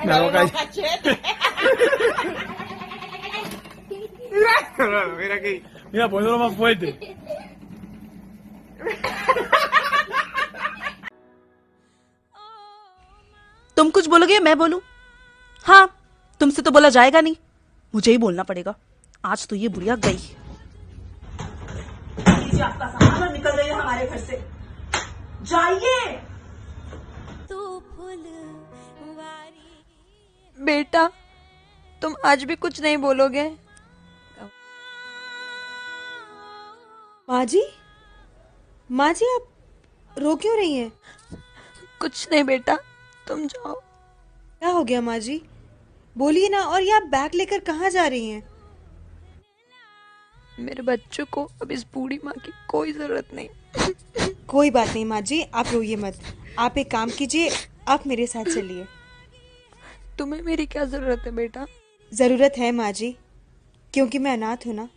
Me lo cachete. Mira aquí. Mira, poniéndolo más fuerte. तुम कुछ बोलोगे मैं बोलूं? हाँ, तुमसे तो बोला जाएगा नहीं, मुझे ही बोलना पड़ेगा। आज तो ये बुढ़िया गई। आपका सामान निकल रही है हमारे घर से, जाइए। बेटा, तुम आज भी कुछ नहीं बोलोगे? माँ जी, आप रो क्यों रही हैं? कुछ नहीं बेटा, तुम जाओ। क्या हो गया माँ जी? बोलिए ना। और ये आप बैग लेकर कहाँ जा रही हैं? मेरे बच्चों को अब इस बूढ़ी माँ की कोई जरूरत नहीं। कोई बात नहीं माँ जी, आप रोइए मत। आप एक काम कीजिए, आप मेरे साथ चलिए। तुम्हें मेरी क्या जरूरत है बेटा? जरूरत है माँ जी, क्योंकि मैं अनाथ हूँ ना।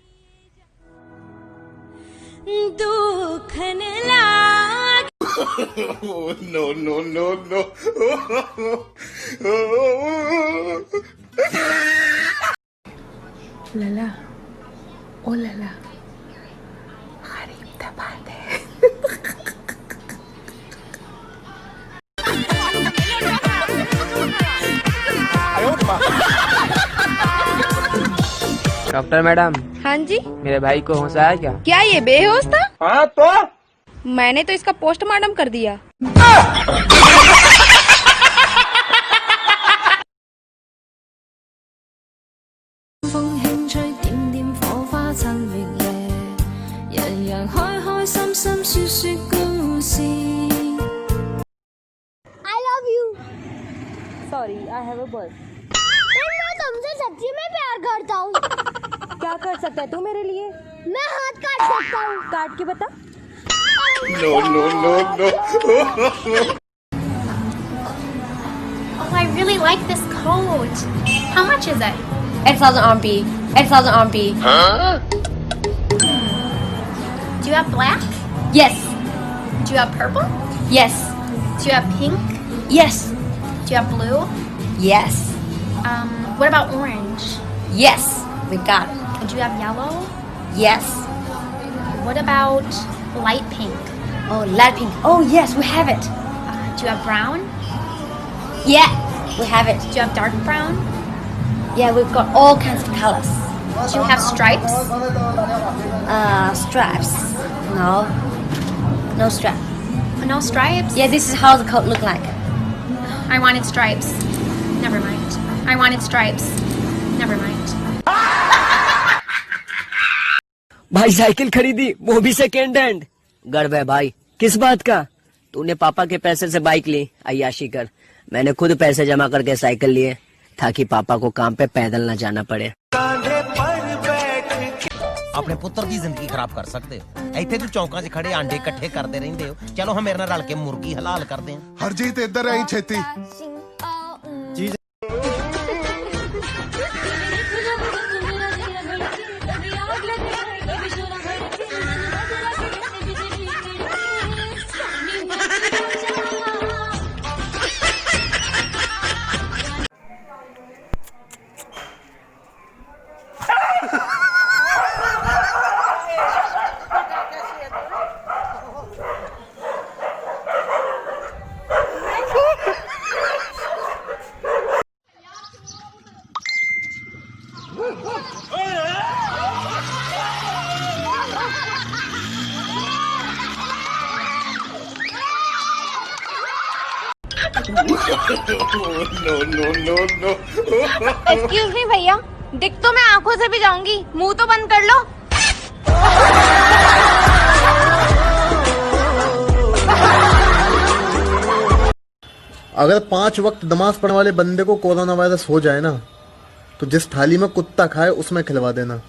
No. लला, ओ लला, गरीब दबाद है। डॉक्टर मैडम, हाँ जी, मेरे भाई को होश आया क्या? क्या ये बेहोश था? हाँ तो मैंने तो इसका पोस्टमार्टम कर दिया। I love you. Sorry, I have a boy. मैं तुमसे सच्ची में प्यार करता हूँ। क्या कर सकता है तू मेरे लिए? मैं हाथ काट सकता हूँ। काट के बता। no. Oh, I really like this coat. How much is it? 8,000 RMB. 8,000 RMB. Do you have black? Yes. Do you have purple? Yes. Do you have pink? Yes. Do you have blue? Yes. What about orange? Yes. We got it. Do you have yellow? Yes. What about light pink? Oh, light pink. Oh, yes, we have it. Do you have brown? Yeah, we have it. Do you have dark brown? Yeah, we've got all kinds of colors. Do you have stripes? Straps. No. No strap. No stripes? Yeah, this is how the coat look like. I wanted stripes. Never mind. I wanted stripes. Never mind. भाई cycle खरीदी, वो भी second hand. गर्व है भाई। किस बात का? तूने पापा के पैसे से बाइक ली, अय्याशी कर। मैंने खुद पैसे जमा करके साइकिल लिए, ताकि पापा को काम पे पैदल न जाना पड़े। अपने पुत्र की जिंदगी खराब कर सकते हो। ਇੱਥੇ ਤੂੰ ਚੌਂਕਾਂ 'ਚ ਖੜੇ ਆਂਡੇ ਇਕੱਠੇ ਕਰਦੇ ਰਹਿੰਦੇ ਹੋ। ਚਲੋ ਹਾਂ ਮੇਰੇ ਨਾਲ ਰਲ ਕੇ ਮੁਰਗੀ ਹਲਾਲ ਕਰਦੇ ਹਾਂ। ਹਰਜੀਤ ਇੱਧਰ ਆਈ ਛੇਤੀ। No. एक्सक्यूज मी भैया, दिख तो मैं आंखों से भी जाऊंगी, मुंह तो बंद कर लो। अगर 5 वक्त नमाज पढ़ने वाले बंदे को कोरोना वायरस हो जाए ना, तो जिस थाली में कुत्ता खाए उसमें खिलवा देना।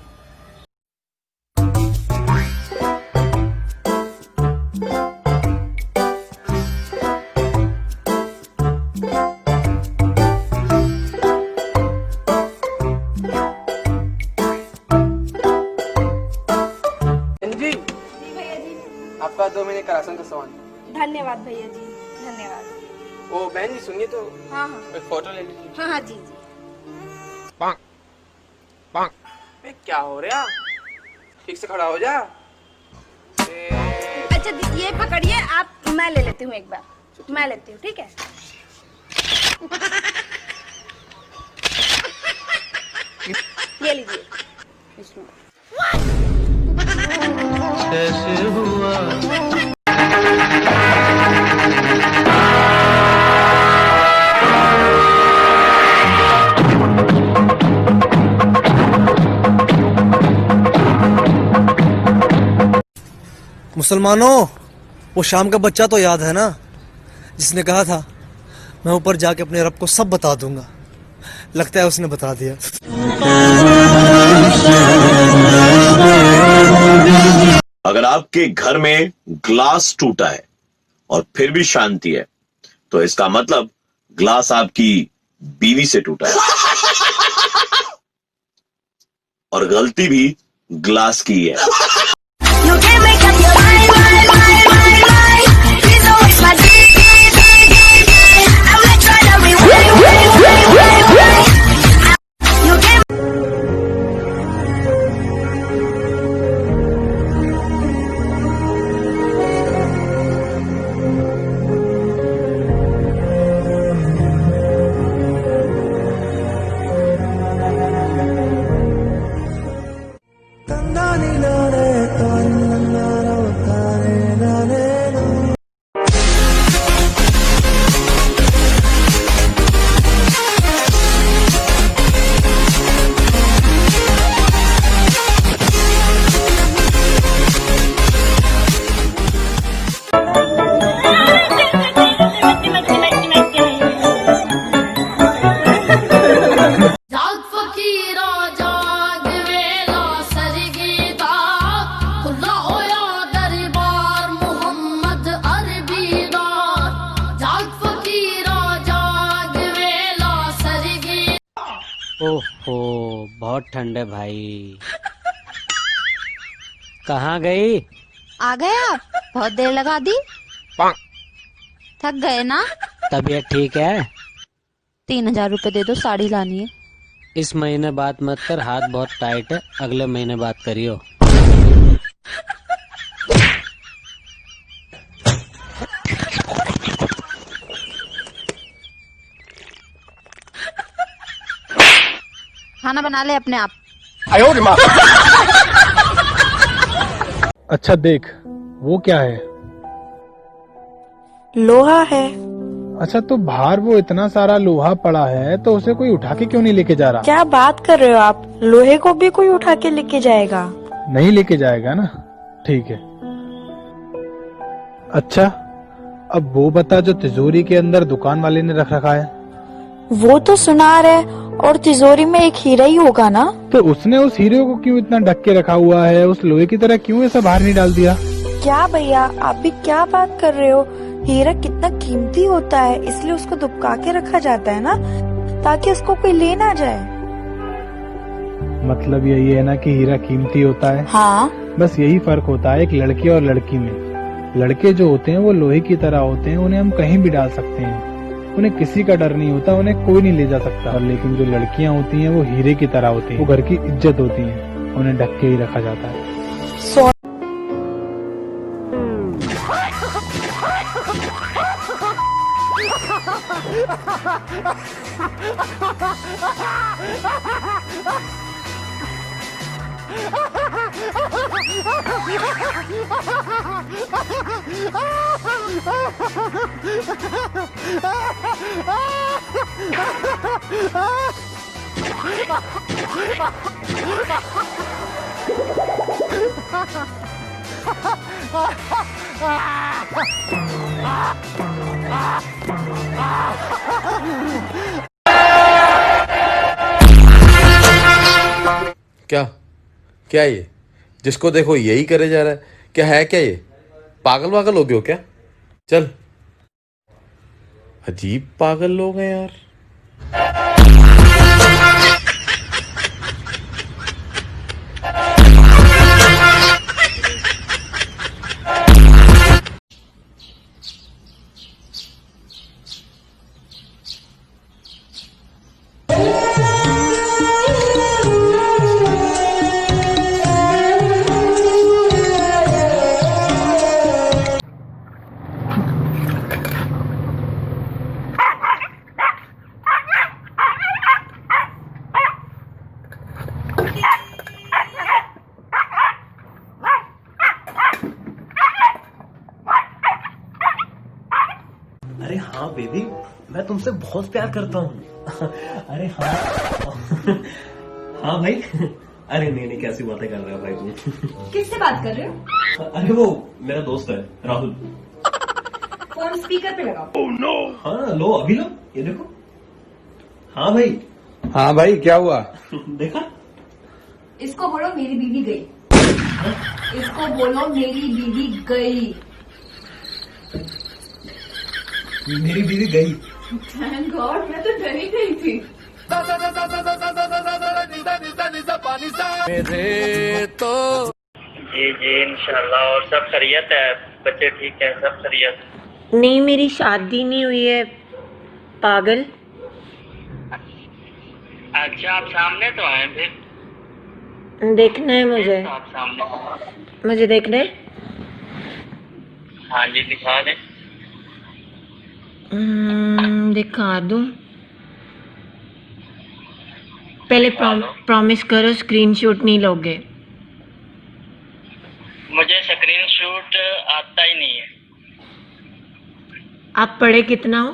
आपका 2 महीने का राशन का सामान। धन्यवाद भैया जी, धन्यवाद। ओ बहन जी सुनिए तो, हाँ हाँ एक फोटो ले लीजिए। हाँ हाँ जी जी। क्या हो रहा, ठीक से खड़ा हो जा। अच्छा ये पकड़िए आप, मैं ले लेती हूँ एक बार, मैं लेती हूँ, ठीक है। ये लीजिए। मुसलमानों, वो शाम का बच्चा तो याद है ना, जिसने कहा था मैं ऊपर जाके अपने रब को सब बता दूंगा। लगता है उसने बता दिया। अगर आपके घर में ग्लास टूटा है और फिर भी शांति है, तो इसका मतलब ग्लास आपकी बीवी से टूटा है और गलती भी ग्लास की है। ओहो बहुत ठंड है भाई। कहाँ गई? आ गए आप, बहुत देर लगा दी। थक गए ना? तबीयत ठीक है? 3000 रुपए दे दो, साड़ी लानी है। इस महीने बात मत कर, हाथ बहुत टाइट है, अगले महीने बात करियो। खाना बना ले अपने आप। अच्छा देख, वो क्या है? लोहा है। अच्छा तो बाहर वो इतना सारा लोहा पड़ा है, तो उसे कोई उठा के क्यों नहीं लेके जा रहा? क्या बात कर रहे हो आप? लोहे को भी कोई उठा के लेके जाएगा? नहीं लेके जाएगा ना, ठीक है। अच्छा अब वो बता, जो तिजोरी के अंदर दुकान वाले ने रख रखा है। वो तो सुनार है, और तिजोरी में एक हीरा ही होगा ना। तो उसने उस हीरे को क्यों इतना ढक के रखा हुआ है? उस लोहे की तरह क्यों ऐसा बाहर नहीं डाल दिया? क्या भैया, आप भी क्या बात कर रहे हो? हीरा कितना कीमती होता है, इसलिए उसको दुबका के रखा जाता है ना, ताकि उसको कोई ले ना जाए। मतलब यही है ना कि हीरा कीमती होता है। हाँ, बस यही फर्क होता है एक लड़के और लड़की में। लड़के जो होते हैं वो लोहे की तरह होते हैं, उन्हें हम कहीं भी डाल सकते हैं, उन्हें किसी का डर नहीं होता, उन्हें कोई नहीं ले जा सकता। और लेकिन जो लड़कियां होती हैं वो हीरे की तरह होती हैं, वो घर की इज्जत होती हैं, उन्हें ढक के ही रखा जाता है। क्या क्या ये, जिसको देखो यही करे जा रहा है? क्या है क्या ये? पागल वागल हो गए हो क्या? चल, अजीब पागल लोग हैं यार। मैं तुमसे बहुत प्यार करता हूँ। अरे हाँ हाँ भाई। अरे नहीं कैसी बातें कर रहे हो भाई तुम? किससे बात कर रहे हो? अरे वो मेरा दोस्त है राहुल। फोन स्पीकर पे लगाओ। oh, no. हाँ लो अभी लो, ये देखो। हाँ भाई। हाँ भाई क्या हुआ? देखा? इसको बोलो मेरी बीवी गई। इसको बोलो मेरी बीवी गई। मेरी बीवी गई। थैंक गॉड, मैं तो डरी गई थी। जी जी इंशाल्लाह। और सब खैरियत है? बच्चे ठीक है? सब खैरियत? नहीं, मेरी शादी नहीं हुई है पागल। अच्छा आप सामने तो आए फिर। देखना है मुझे। आप सामने। मुझे देखना है। हाँ जी दिखा दे। दिखा दूं? पहले प्रॉमिस करो स्क्रीनशॉट नहीं लोगे। मुझे स्क्रीनशॉट आता ही नहीं है। आप पढ़े कितना हो?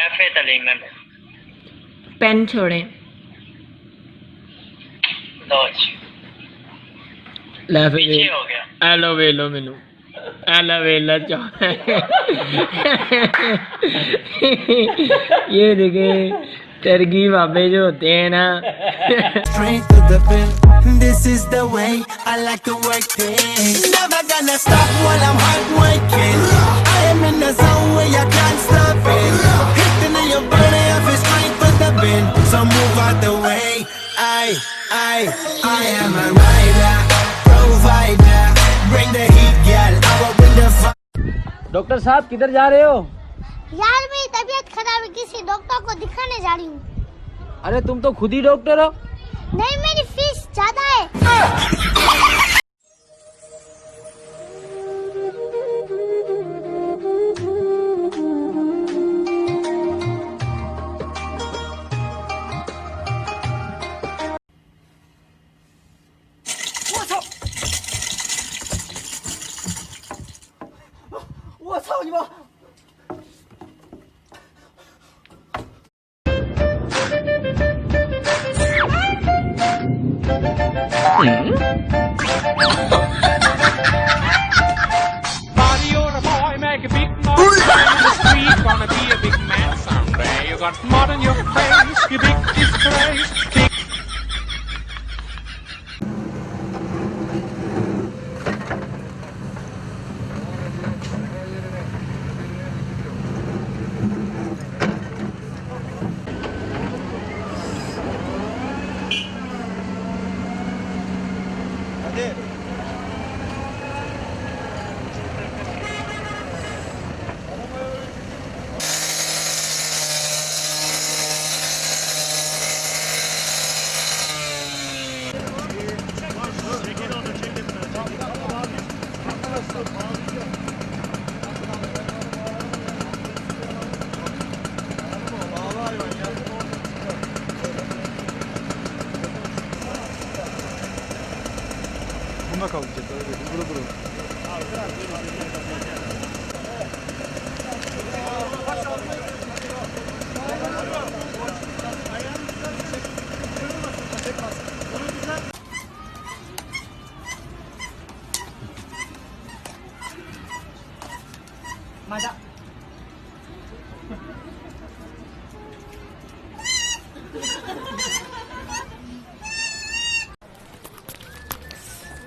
FA तालीम में। पेन छोड़े। पीछे हो गया। एलो वेलो मैनू एलो वेलो ये देखे तरगी बाबे जो होते हैं ना। This is the way I like to work things. Never gonna stop while I'm hard working. I am in the zone where you can't stop it. Hitting in your body, I feel straight for the bin. So move out the way. I am a rider, provider. Bring the heat, girl. I will bring the fire. Doctor साहब किधर जा रहे हो? यार मेरी तबीयत खराब है, किसी डॉक्टर को दिखाने जा रही हूँ। अरे तुम तो खुद ही डॉक्टर हो। नहीं, मेरी फीस ज्यादा है।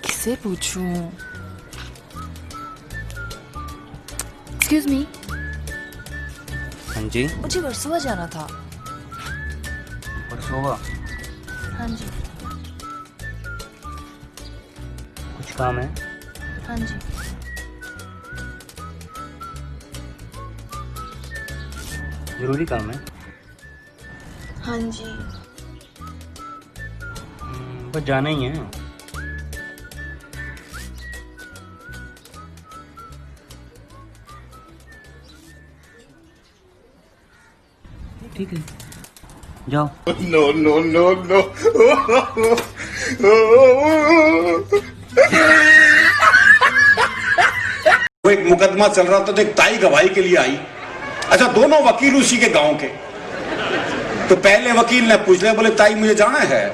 किससे पूछूं? Excuse me. हाँ जी। मुझे वर्सोवा जाना था। वर्सोवा? हाँ जी। कुछ काम है? हाँ जी। जरूरी काम है? हाँ जी। बस जाना ही है। ठीक है जाओ। No no no no. एक मुकदमा चल रहा था तो एक ताई गवाही के लिए आई। अच्छा, दोनों वकील उसी के गांव के। तो पहले वकील ने पूछ लिया, बोले ताई मुझे जाना है।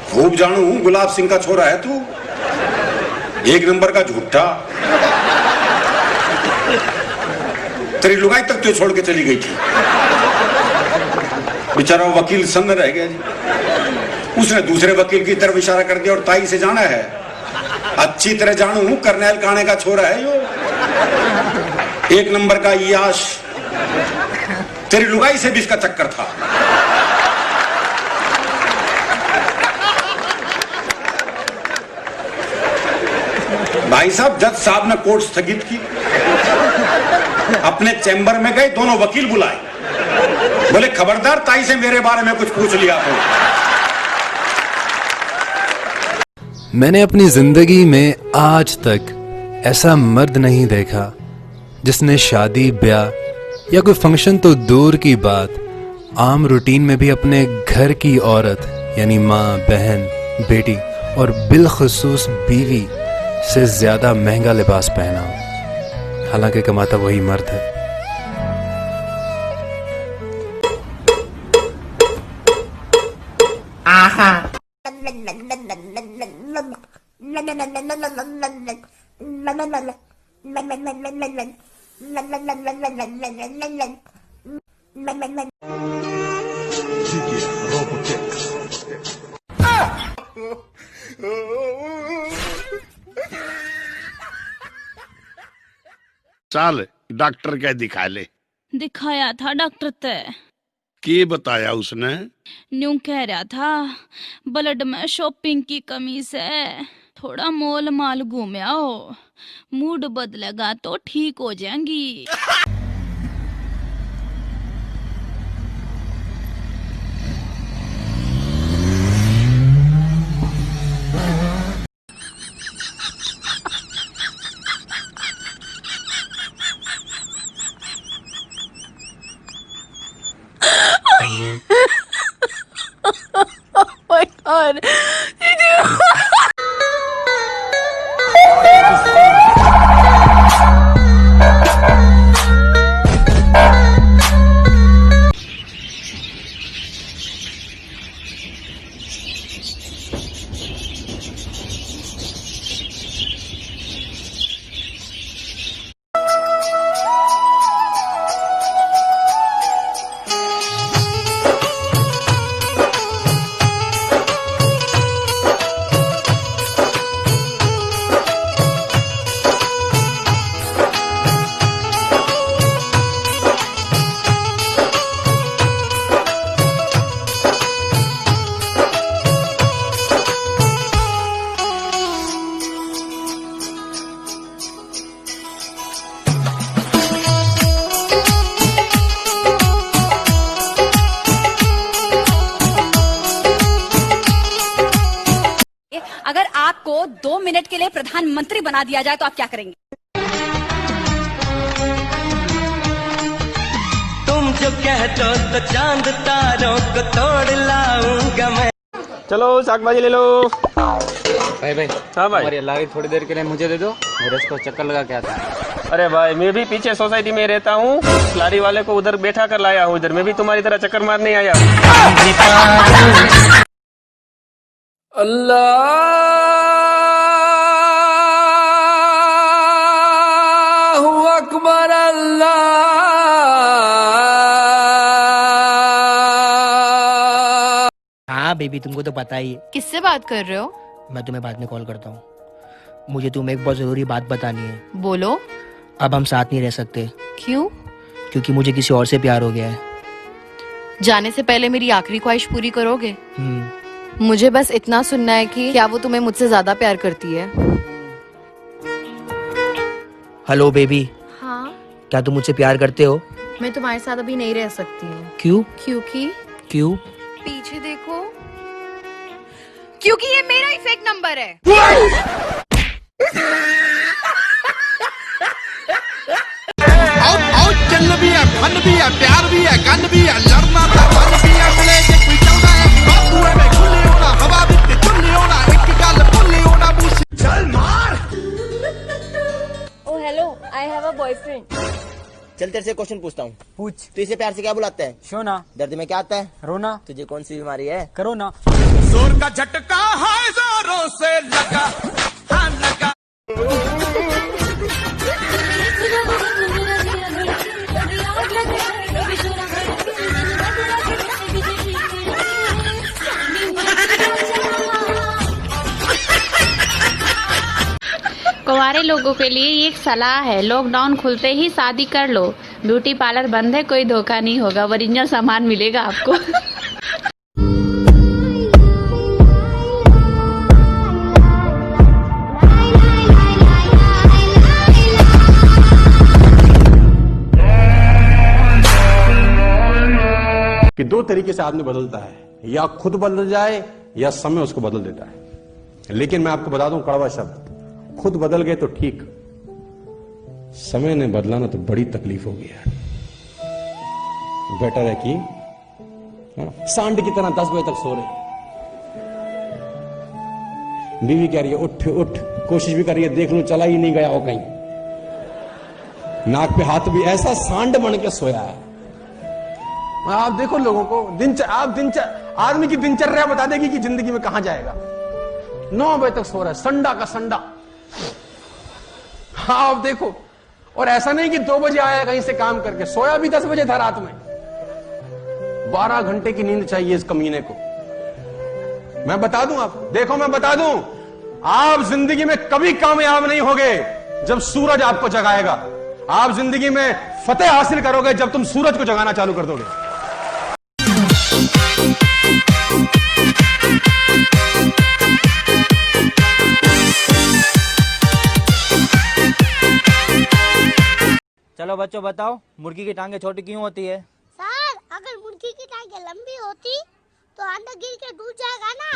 खूब जानू हूं, गुलाब सिंह का छोरा है तू, एक नंबर का झूठा, तेरी लुगाई तक तो छोड़ के चली गई थी। बेचारा वकील सन्न रह गया जी। उसने दूसरे वकील की तरफ इशारा कर दिया और ताई से जाना है। अच्छी तरह जानू हूं, करनैल काने का छोरा है यो, एक नंबर का याश, तेरी लुगाई से भी इसका चक्कर था। भाई साहब, जज साहब ने कोर्ट स्थगित की, अपने चैम्बर में गए, दोनों वकील बुलाए, बोले खबरदार ताई से मेरे बारे में कुछ पूछ लिया तो। मैंने अपनी जिंदगी में आज तक ऐसा मर्द नहीं देखा जिसने शादी, ब्याह या कोई फंक्शन तो दूर की बात, आम रूटीन में भी अपने घर की औरत यानी माँ, बहन, बेटी और बिलखुसूस बीवी से ज्यादा महंगा लिबास पहना हो, हालांकि कमाता वही मर्द है। चल डॉक्टर के दिखा ले। दिखाया था डॉक्टर ते, की बताया उसने? न्यू कह रहा था ब्लड में शॉपिंग की कमी से थोड़ा मोल माल घूम आओ, मूड बदलेगा तो ठीक हो जाएंगी। Oh my god. अगर आपको 2 मिनट के लिए प्रधानमंत्री बना दिया जाए तो आप क्या करेंगे? तुम जो कह दो तो चांद तारों को तोड़ लाऊंगा मैं। चलो शाकभाजी ले लो। भाई भाई, हाँ भाई, हमारी लारी थोड़ी देर के लिए मुझे दे दो, मेरे इसको चक्कर लगा के आता है। अरे भाई, मैं भी पीछे सोसाइटी में रहता हूँ, लारी वाले को उधर बैठा कर लाया हूँ, इधर मैं भी तुम्हारी तरह चक्कर मारने आया। अल्लाहु अकबर अल्लाह। हाँ बेबी, तुमको तो पता ही है। किससे बात कर रहे हो? मैं तुम्हें बाद में कॉल करता हूँ, मुझे तुम्हें एक बहुत जरूरी बात बतानी है। बोलो। अब हम साथ नहीं रह सकते। क्यों? क्योंकि मुझे किसी और से प्यार हो गया है। जाने से पहले मेरी आखिरी ख्वाहिश पूरी करोगे? मुझे बस इतना सुनना है कि क्या वो तुम्हें मुझसे ज्यादा प्यार करती है? Hello baby. हाँ। क्या तुम मुझसे प्यार करते हो? मैं तुम्हारे साथ अभी नहीं रह सकती हूँ। क्यों? क्यों? पीछे देखो, क्योंकि ये मेरा ही फेक नंबर है। चल भी है, फन भी है, प्यार भी है, गन भी है, लड़ना था फन भी है, मिले जे कोई चलना है, बाबूए में खुले होना, हवा बिच चुल्ली होना, एक गल भुल्ली होना, चल मार। Oh hello, I boyfriend. चल तेरे से क्वेश्चन पूछता हूँ। पूछ। तू इसे प्यार से क्या बुलाता है? शोना। दर्द में क्या आता है? रोना। तुझे कौन सी बीमारी है? कोरोना। जोर का झटका है जोरों से लगा, हाँ लगा। कुंवारे लोगों के लिए ये एक सलाह है, लॉकडाउन खुलते ही शादी कर लो। ब्यूटी पार्लर बंद है, कोई धोखा नहीं होगा, ओरिजिनल सामान मिलेगा आपको। कि दो तरीके से आदमी बदलता है, या खुद बदल जाए या समय उसको बदल देता है। लेकिन मैं आपको बता दूं कड़वा शब्द, खुद बदल गए तो ठीक, समय ने बदलाना तो बड़ी तकलीफ होगी यार। बेटर है कि सांड की तरह 10 बजे तक सो रहे, बीवी कह रही है उठ उठ, कोशिश भी कर रही है देख लूं चला ही नहीं गया हो कहीं, नाक पे हाथ भी, ऐसा सांड बन के सोया है। आप देखो लोगों को आदमी की दिनचर्या बता देगी कि जिंदगी में कहां जाएगा। 9 बजे तक सो रहा है, संडा का संडा। हाँ आप देखो, और ऐसा नहीं कि 2 बजे आया कहीं से काम करके, सोया भी 10 बजे था रात में। 12 घंटे की नींद चाहिए इस कमीने को। मैं बता दूं आप, देखो मैं बता दूं, आप जिंदगी में कभी कामयाब नहीं होगे जब सूरज आपको जगाएगा। आप जिंदगी में फतेह हासिल करोगे जब तुम सूरज को जगाना चालू कर दोगे। चलो बच्चों बताओ, मुर्गी की टांगे छोटी क्यों होती है? सर, अगर मुर्गी की टांगे लंबी होती तो अंडा गिर के डूब जाएगा ना।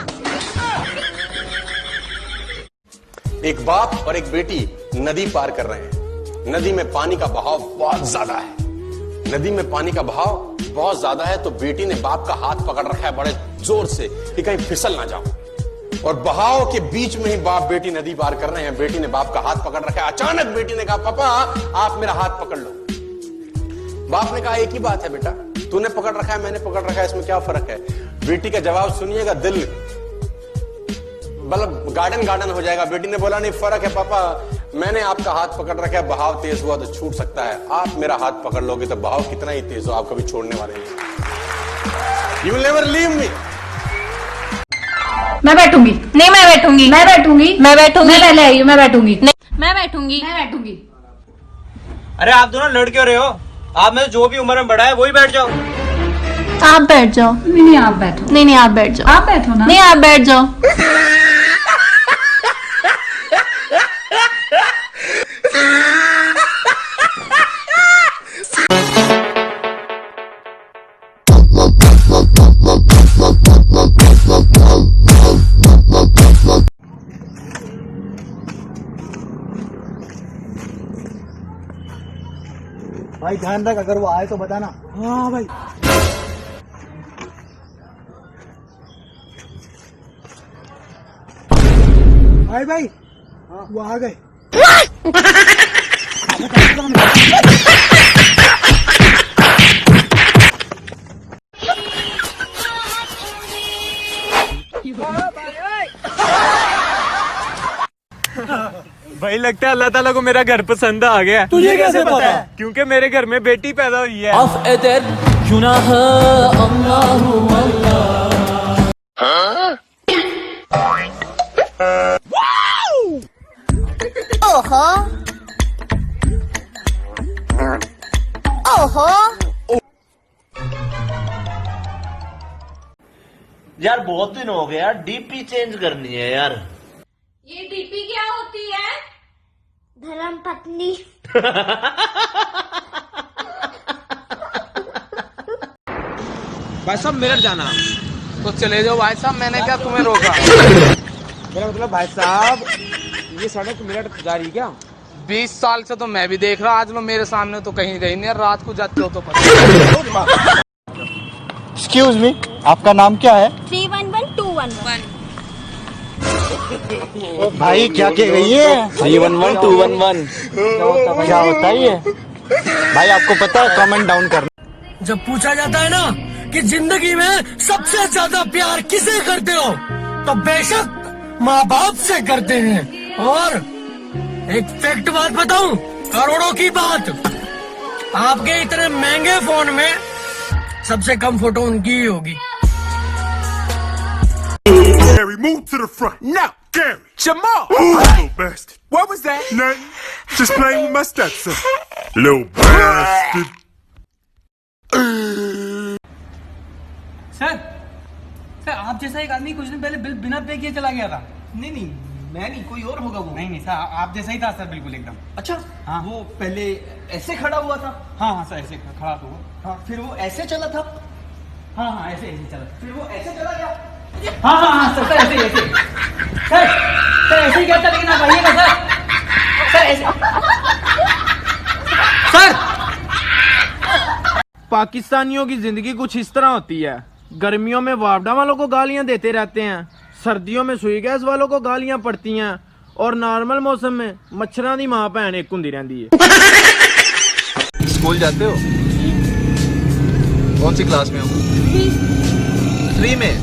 एक बाप और एक बेटी नदी पार कर रहे हैं। नदी में पानी का बहाव बहुत ज्यादा है। नदी में पानी का बहाव बहुत ज्यादा है तो बेटी ने बाप का हाथ पकड़ रखा है बड़े जोर से कि कहीं फिसल ना जाओ। और बहाव के बीच में ही बाप बेटी नदी पार कर रहे हैं। बेटी ने बाप का हाथ पकड़ रखा है। अचानक बेटी ने कहा पापा आप मेरा हाथ पकड़ लो। बाप ने कहा एक ही बात है बेटा, तूने पकड़ रखा है मैंने पकड़ रखा है, इसमें क्या फर्क है? बेटी का जवाब सुनिएगा, दिल मतलब गार्डन गार्डन हो जाएगा। बेटी ने बोला नहीं फर्क है पापा, मैंने आपका हाथ पकड़ रखा है, बहाव तेज हुआ तो छूट सकता है, आप मेरा हाथ पकड़ लोगे तो बहाव कितना ही तेज हो आप कभी छोड़ने वाले नहीं। You will never leave me। मैं बैठूंगी। नहीं मैं बैठूंगी। मैं बैठूंगी। मैं बैठूंगी। मैं पहले आई हूँ, मैं बैठूंगी। मैं बैठूंगी। मैं बैठूंगी। अरे आप दोनों लड़ क्यों रहे हो? आप में जो भी उम्र में बड़ा है वही बैठ जाओ। आप बैठ जाओ। नहीं आप बैठो। नहीं आप बैठ जाओ। आप बैठो ना। नहीं आप बैठ जाओ। भाई ध्यान रख, अगर वो आए तो बताना। हाँ भाई। भाई भाई वो आ गए। भाई लगता है अल्लाह ताला को मेरा घर पसंद आ गया। तुझे कैसे पता है? क्योंकि मेरे घर में बेटी पैदा हुई है। ओहो ओहो। यार बहुत दिन हो गया, डीपी चेंज करनी है यार। ये डीपी क्या होती है? धर्म पत्नी। भाई साहब मिनट जाना तो चले जाओ। भाई साहब मैंने क्या तुम्हें रोका? मेरा मतलब भाई साहब ये सड़क मिनट जा रही क्या? 20 साल से तो मैं भी देख रहा, आज लो मेरे सामने तो कहीं गई नहीं, रात को जाते हो तो पता। एक्सक्यूज मी, आपका नाम क्या है? 311211। भाई क्या कह रही है? 311 211 क्या होता है ये? भाई आपको पता है, कमेंट डाउन करना। जब पूछा जाता है ना कि जिंदगी में सबसे ज्यादा प्यार किसे करते हो, तो बेशक माँ बाप से करते हैं। और एक फैक्ट बात बताऊं, करोड़ों की बात, आपके इतने महंगे फोन में सबसे कम फोटो उनकी ही होगी। Gary, move to the front. Now, Gary. Jamal. Little bastard. What was that? Nothing. Just playing with my stepson. Little bastard. Sir आप जैसा एक आदमी कुछ दिन पहले बिल बिना पे किए चला गया था। नहीं, मैं नहीं, कोई और होगा वो। नहीं सर, आप जैसा ही था सर, बिल्कुल एकदम। अच्छा हाँ, वो पहले ऐसे खड़ा हुआ था। हाँ सर, ऐसे खड़ा तो हुआ। हाँ, फिर वो ऐसे चला था। हाँ ऐसे चला, फिर वो ऐसे चला गया। हाँ सर ऐसे सर ऐसे ही क्या था, लेकिन आप आइएगा सर ऐसे सर। पाकिस्तानियों की जिंदगी कुछ इस तरह होती है। गर्मियों में वापडा वालों को गालियां देते रहते हैं, सर्दियों में सुई गैस वालों को गालियां पड़ती हैं, और नॉर्मल मौसम में मच्छरां दी मां भैन एक हुंदी रहंदी है। स्कूल जाते हो? कौन सी क्लास में हो? 3 में।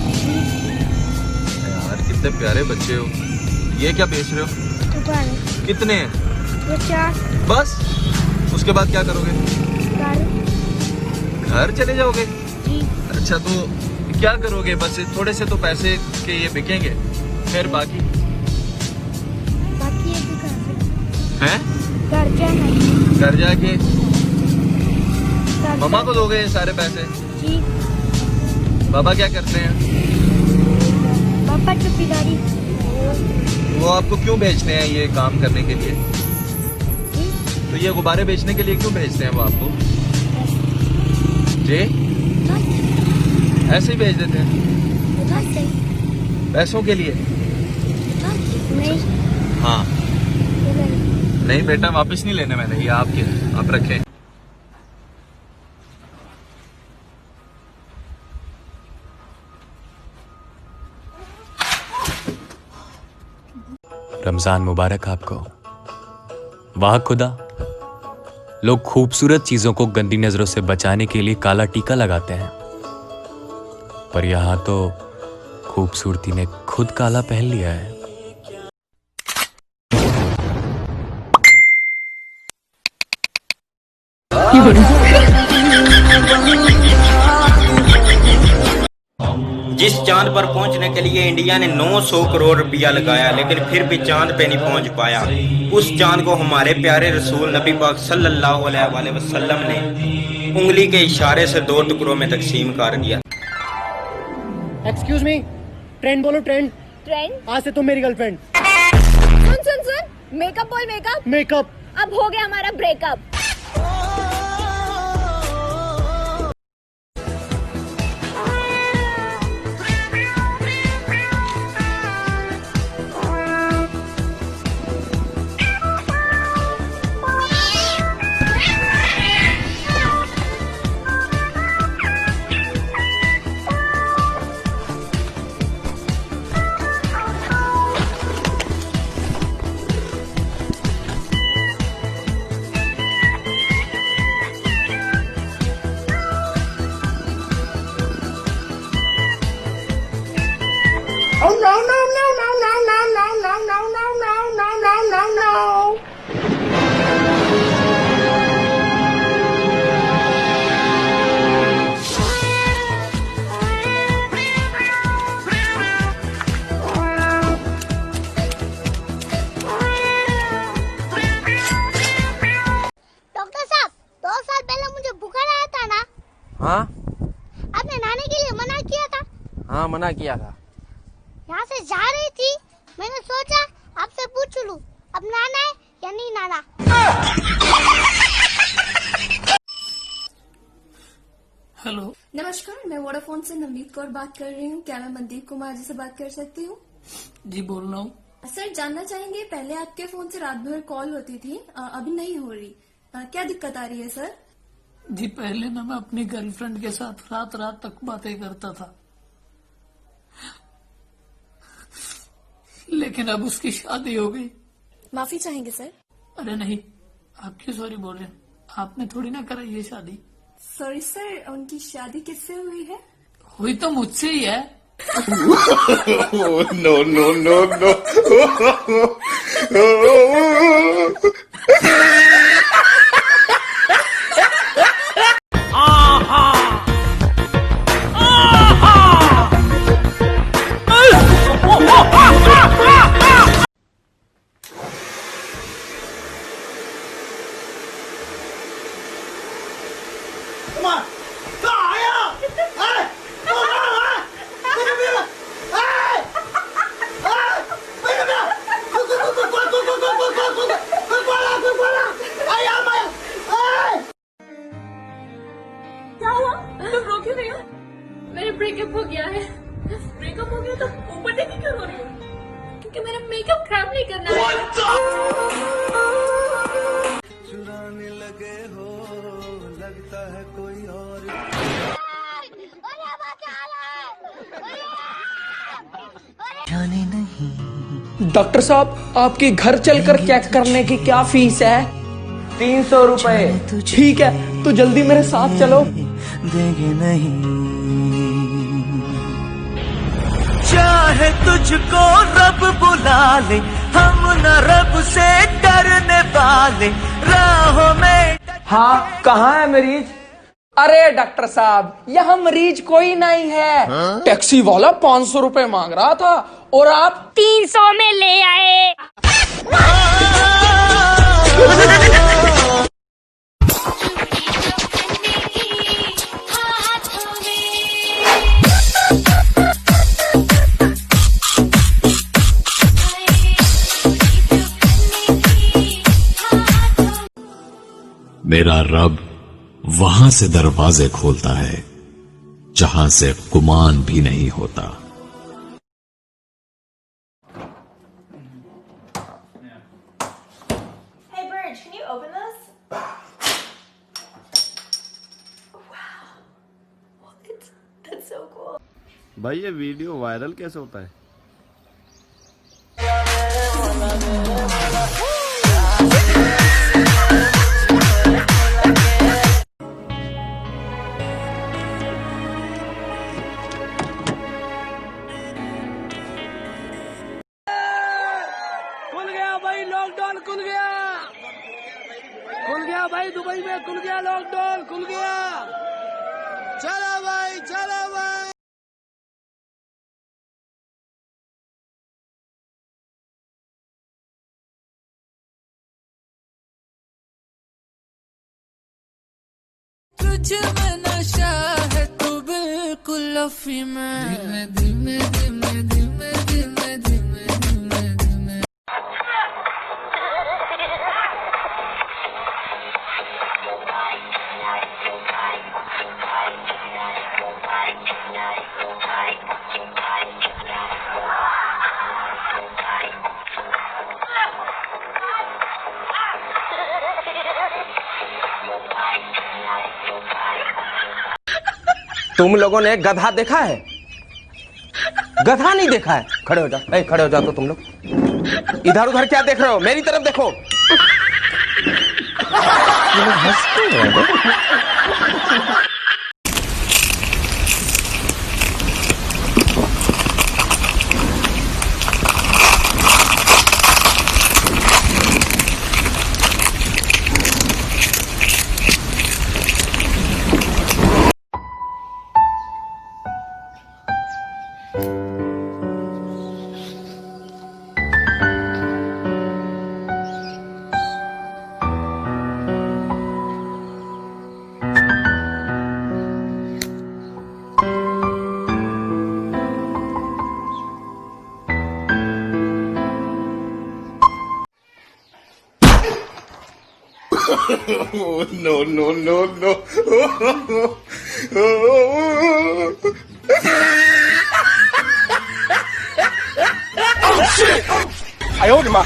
यार कितने प्यारे बच्चे हो। ये क्या बेच रहे हो? कितने? बस उसके बाद क्या करोगे? घर चले जाओगे? अच्छा, तो क्या करोगे? बस थोड़े से तो पैसे के ये बिकेंगे, फिर बाकी हैं? घर जाके मम्मा को दोगे ये सारे पैसे? जी। बाबा क्या करते हैं? पापा चौकीदारी। वो आपको क्यों भेजते हैं ये काम करने के लिए? तो ये गुब्बारे बेचने के लिए क्यों भेजते हैं वो आपको? जी, ऐसे ही भेज देते हैं पैसों के लिए? नहीं। हाँ नहीं बेटा, वापस नहीं लेने मैंने, ये आपके, आप रखें। रमजान मुबारक आपको। वाह खुदा, लोग खूबसूरत चीजों को गंदी नजरों से बचाने के लिए काला टीका लगाते हैं, पर यहां तो खूबसूरती ने खुद काला पहन लिया है। जिस चांद पर पहुंचने के लिए इंडिया ने 900 करोड़ रुपया लगाया, लेकिन फिर भी चांद पे नहीं पहुंच पाया, उस चांद को हमारे प्यारे रसूल नबी पाक सल्लल्लाहु अलैहि वसल्लम ने उंगली के इशारे से 2 टुकड़ों में तकसीम कर दिया। एक्सक्यूज मी, ट्रेंड बोलो, ट्रेंड। आज से तुम मेरी गर्लफ्रेंड। सुन मेकअप बोल, मेकअप। अब हो गया हमारा ब्रेकअप। हाँ आपने नहाने के लिए मना किया था। हाँ मना किया था। यहाँ से जा रही थी, मैंने सोचा आपसे पूछ लूं, अब नहाना है या नहीं नहाना। हेलो, नमस्कार, मैं वोडाफोन से नवनीत कौर बात कर रही हूँ। क्या मैं मनदीप कुमार जी से बात कर सकती हूँ? जी बोल रहा हूँ। सर जानना चाहेंगे, पहले आपके फोन से रात भर कॉल होती थी, अभी नहीं हो रही, क्या दिक्कत आ रही है सर? जी पहले ना मैं अपनी गर्लफ्रेंड के साथ रात रात तक बातें करता था, लेकिन अब उसकी शादी हो गई। माफी चाहेंगे सर? अरे नहीं, आप क्यों सॉरी बोल रहे हैं? आपने थोड़ी ना कराई ये शादी। सॉरी सर, उनकी शादी किससे हुई है? हुई तो मुझसे ही है। No no no no. क्या हुआ? तुम रो क्यों रही हो? मेरे ब्रेकअप हो गया है। ब्रेकअप हो गया तो ऊपर देखी क्यों रो रही हो? क्योंकि मेरा मेकअप खराब नहीं करना है। चुराने लगे हो, लगता है कोई और। जाने नहीं। डॉक्टर साहब, आपकी घर चलकर चेक करने की क्या फीस है? 300 रुपए। ठीक है, तो जल्दी मेरे साथ चलो। देंगे नहीं। चाहे तुझको रब बुला ले, हम न रब से डरने वाले, राहों में। हाँ, कहाँ है मरीज? अरे डॉक्टर साहब, यहाँ मरीज कोई नहीं है। टैक्सी वाला 500 रुपए मांग रहा था और आप 300 में ले आए। मेरा रब वहां से दरवाजे खोलता है जहां से गुमान भी नहीं होता। Hey Burge, can you open this? Wow. What? That's so cool. भाई ये वीडियो वायरल कैसे होता है? खुल गया भाई, लॉकडाउन खुल गया। खुल गया भाई, दुबई में खुल गया, लॉकडाउन खुल गया। चलो भाई, चलो भाई। तुझ में नशा है तू बिल्कुल अफी में। धीमे धीमे धीमे धीमे धीमे धीमे धीमे धीमे। तुम लोगों ने गधा देखा है? गधा नहीं देखा है? खड़े हो जाओ, खड़े हो जाओ। तो तुम लोग इधर उधर क्या देख रहे हो? मेरी तरफ देखो। ये लोग हंस क्यों रहे हैं? No no no no. Oh shit! 哎呦我的妈！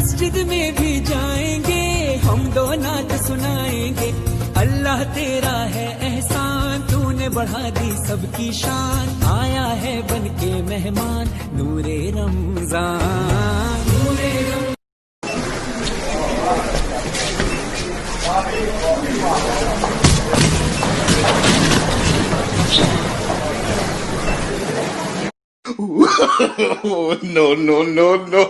मस्जिद में भी जाएंगे हम दो नात सुनाएंगे अल्लाह तेरा है एहसान तूने बढ़ा दी सबकी शान आया है बन के मेहमान नूरे रमजान नूरे Ramzan no, no, no, no.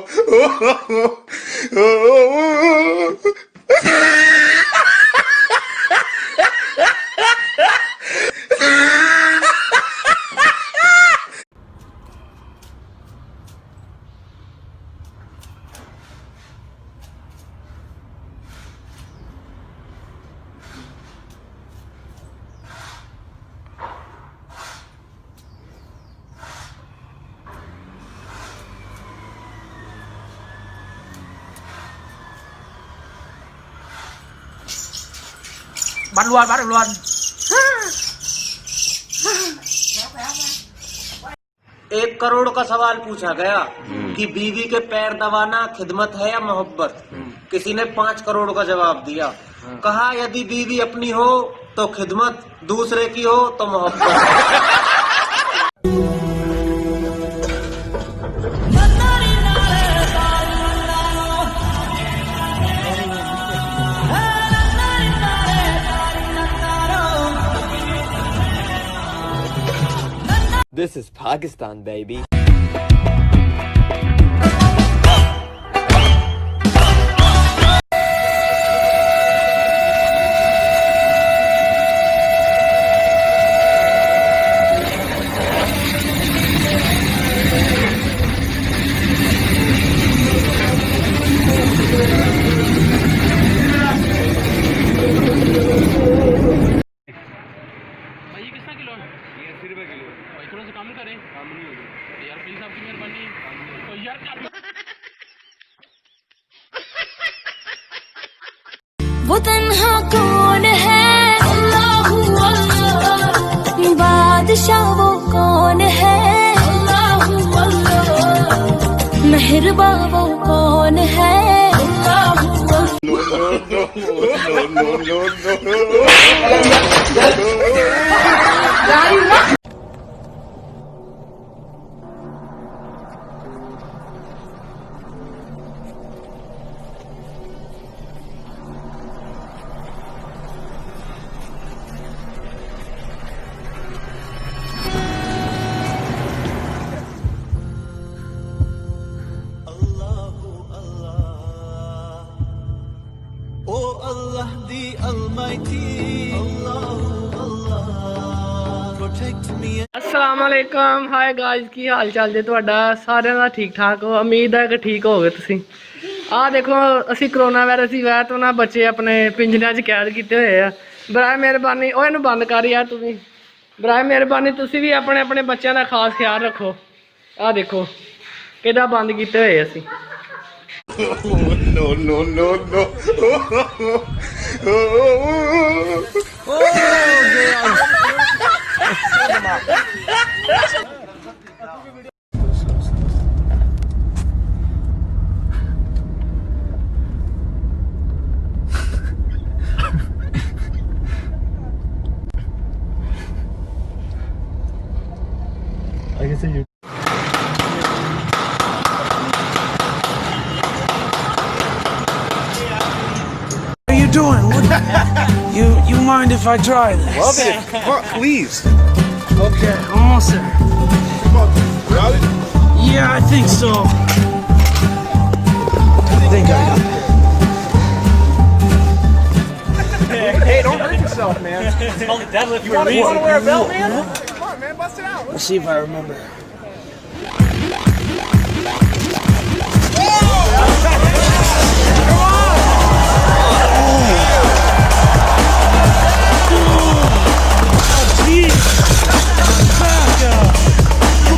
bắt được luôn. एक करोड़ का सवाल पूछा गया कि बीवी के पैर दबाना खिदमत है या मोहब्बत। किसी ने 5 करोड़ का जवाब दिया। कहा यदि बीवी अपनी हो तो खिदमत, दूसरे की हो तो मोहब्बत। This is Pakistan, baby. वो तन्हा कौन है अल्लाहू अल्लाह बादशाह वो कौन है अल्लाहू अल्लाह मेहरबा वो कौन है अल्लाहू अल्लाह Allah the Almighty Allah protect me अस्सलाम वालेकुम हाय गाइस की हाल चाल जे ਤੁਹਾਡਾ ਸਾਰਿਆਂ ਦਾ ਠੀਕ ਠਾਕ ਹੋ ਉਮੀਦ ਹੈ ਕਿ ਠੀਕ ਹੋਗੇ ਤੁਸੀਂ ਆਹ ਦੇਖੋ ਅਸੀਂ ਕਰੋਨਾ ਵਾਇਰਸ ਦੀ ਵਜ੍ਹਾ ਤੋਂ ਨਾ ਬੱਚੇ ਆਪਣੇ ਪਿੰਜਰਿਆਂ 'ਚ ਕੈਦ ਕੀਤੇ ਹੋਏ ਆ ਬਰਾਏ ਮਿਹਰਬਾਨੀ ਉਹ ਇਹਨੂੰ ਬੰਦ ਕਰ ਯਾਰ ਤੁਸੀਂ ਬਰਾਏ ਮਿਹਰਬਾਨੀ ਤੁਸੀਂ ਵੀ ਆਪਣੇ ਆਪਣੇ ਬੱਚਿਆਂ ਦਾ ਖਾਸ ਖਿਆਲ ਰੱਖੋ ਆਹ ਦੇਖੋ ਕਿਦਾਂ ਬੰਦ ਕੀਤੇ ਹੋਏ ਅਸੀਂ no, no, no, no. I can see you. doing? You mind if I try this? Love it. Please. Okay, almost there. Got it? Yeah, I think so. I think I got it. Hey, don't hurt yourself, man. It's only deadlift for a reason. You want to wear a belt, man? Come on, man, bust it out. Let's see if I remember.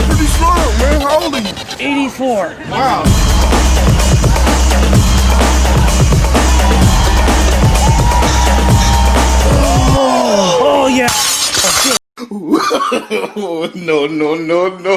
Pretty strong, man. How old are you? 84. Wow. Oh yeah. no, no, no, no.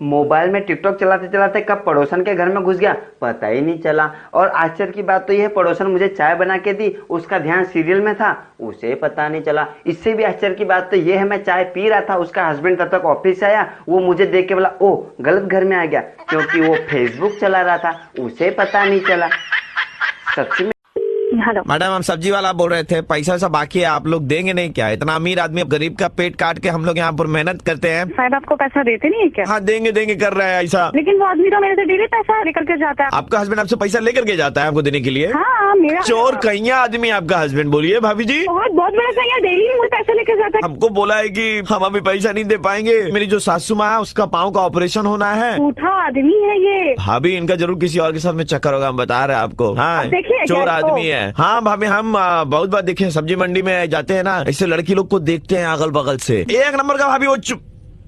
Mobile में TikTok चलाते चलाते कब पड़ोसन के घर में घुस गया पता ही नहीं चला। और आश्चर्य की बात तो यह है, पड़ोसन मुझे चाय बना के दी, उसका ध्यान सीरियल में था, उसे पता नहीं चला। इससे भी आश्चर्य की बात तो यह है, मैं चाय पी रहा था, उसका हस्बैंड तब तक ऑफिस से आया, वो मुझे देख के बोला ओ गलत घर में आ गया, क्योंकि वो फेसबुक चला रहा था, उसे पता नहीं चला। सच में। हेलो मैडम, हम सब्जी वाला बोल रहे थे, पैसा वैसा बाकी है, आप लोग देंगे नहीं क्या? इतना अमीर आदमी, गरीब का पेट काट के हम लोग यहाँ पर मेहनत करते हैं। साहब आपको पैसा देते नहीं है क्या? हाँ देंगे देंगे कर रहे हैं ऐसा। लेकिन वो आदमी तो मेरे से डेली पैसा लेकर के जाता है। आपका हस्बैंड आपसे पैसा लेकर के जाता है आपको देने के लिए? हाँ मेरा चोर कहिया आदमी आपका हस्बैंड। बोलिए भाभी जी। बहुत बड़ा कहिया, डेली मुझे पैसा लेकर जाता है। हमको बोला है की हम अभी पैसा नहीं दे पाएंगे, मेरी जो सासू माँ है उसका पाँव का ऑपरेशन होना है। झूठा आदमी है ये भाभी, इनका जरूर किसी और के साथ में चक्कर होगा, हम बता रहे हैं आपको। हाँ चोर आदमी है। हाँ भाभी, हम बहुत बार देखे, सब्जी मंडी में जाते हैं ना, ऐसे लड़की लोग को देखते हैं अगल बगल से। एक नंबर का भाभी वो चुप।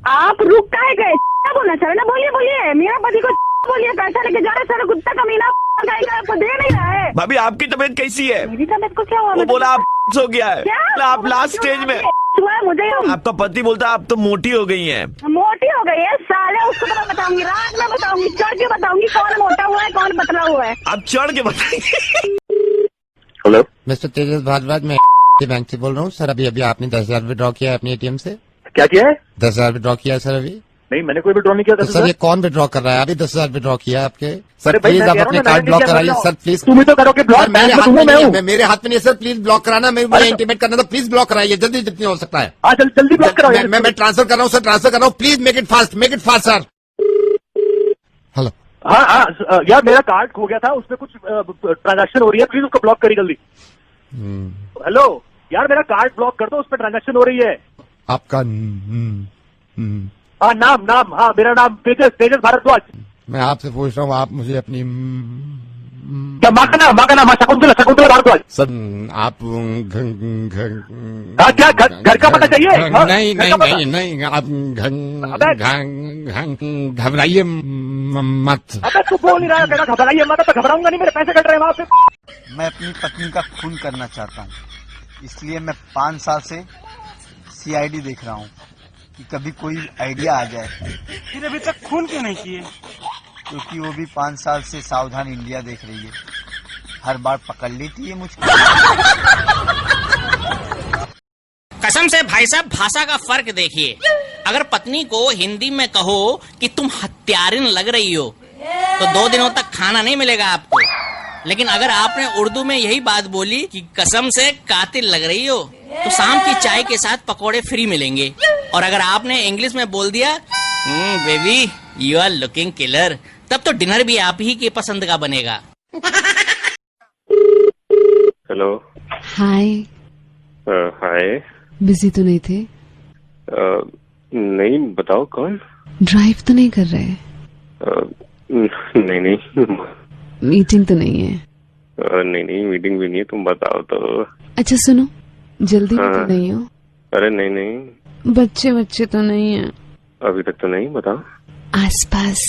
आप रुक काहे गए? क्या बोलना चाह रहे ना? बोलिए बोलिए, मेरा पति को बोलिए पैसा लेके जा रहे, सारा कुत्ता कमीना आपको दे नहीं रहा है। भाभी आपकी तबीयत कैसी है? मेरी तबीयत को क्या हुआ? वो बोला आप हो गया है, आप लास्ट स्टेज में। मुझे आपका पति बोलता है आप तो मोटी हो गई हैं। मोटी हो गई है साले, उसको तो मैं बताऊंगी, रात में बताऊंगी, चढ़ के बताऊंगी कौन मोटा हुआ है कौन पतला हुआ है। आप चढ़ के बताएंगे। हेलो मिस्टर तेजस भारद्वाज, मैं बैंक से बोल रहा हूँ सर। अभी आपने 10,000 विड्रॉ किया है अपने एटीएम से? क्या किया है? 10,000 विड्रॉ किया है सर अभी। नहीं मैंने कोई विड्रॉ नहीं किया। तो सर ये कौन विड्रॉ कर रहा है? अभी 10,000 विड्रॉ किया है आपके। सर प्लीज आप अपने कार्ड ब्लॉक कराइए सर प्लीज। तुम तो करोगे ब्लॉक, मेरे हाथ में नहीं है, मेरे हाथ में नहीं है सर, प्लीज ब्लॉक कराना। मुझे इंटीमेट करना था, प्लीज ब्लॉक कराइए जल्दी जितनी हो सकता है। जल्दी ब्लॉक कराइए। मैं ट्रांसफर कर रहा हूँ सर, ट्रांसफर कर रहा हूँ, please make it fast sir. Hello हाँ यार मेरा कार्ड खो गया था, उसमें कुछ ट्रांजैक्शन हो रही है, प्लीज उसको ब्लॉक करिए जल्दी। हेलो यार मेरा कार्ड ब्लॉक कर दो, उस पर ट्रांजैक्शन हो रही है। आपका हाँ नाम हाँ मेरा नाम तेजस भारद्वाज। मैं आपसे पूछ रहा हूँ, आप मुझे अपनी माँ का नाम शकुंतला भारद्वाज। सर आप क्या घर का पता चाहिए? नहीं आप घबराइए मत। अबे तू बोल नहीं रहा है, घबराइए मत। तो घबराऊंगा नहीं, मेरे पैसे कट रहे हैं वहाँ से। मैं अपनी पत्नी का खून करना चाहता हूँ, इसलिए मैं 5 साल से CID देख रहा हूँ कि कभी कोई आइडिया आ जाए। फिर अभी तक खून क्यों नहीं किए? क्योंकि वो भी 5 साल से सावधान इंडिया देख रही है, हर बार पकड़ लेती है मुझको। कसम से भाई साहब, भाषा का फर्क देखिए। अगर पत्नी को हिंदी में कहो कि तुम हत्यारिन लग रही हो तो 2 दिनों तक खाना नहीं मिलेगा आपको। लेकिन अगर आपने उर्दू में यही बात बोली कि कसम से कातिल लग रही हो, तो शाम की चाय के साथ पकोड़े फ्री मिलेंगे। और अगर आपने इंग्लिश में बोल दिया baby you are looking killer, तब तो डिनर भी आप ही के पसंद का बनेगा। Hello hi. हाय। बिजी तो नहीं थे? नहीं बताओ कौन? ड्राइव तो नहीं कर रहे? नहीं मीटिंग तो नहीं है? नहीं मीटिंग भी नहीं है, तुम बताओ तो। अच्छा सुनो, जल्दी भी तो नहीं हो? अरे नहीं बच्चे तो नहीं है अभी तक तो नहीं। बताओ आसपास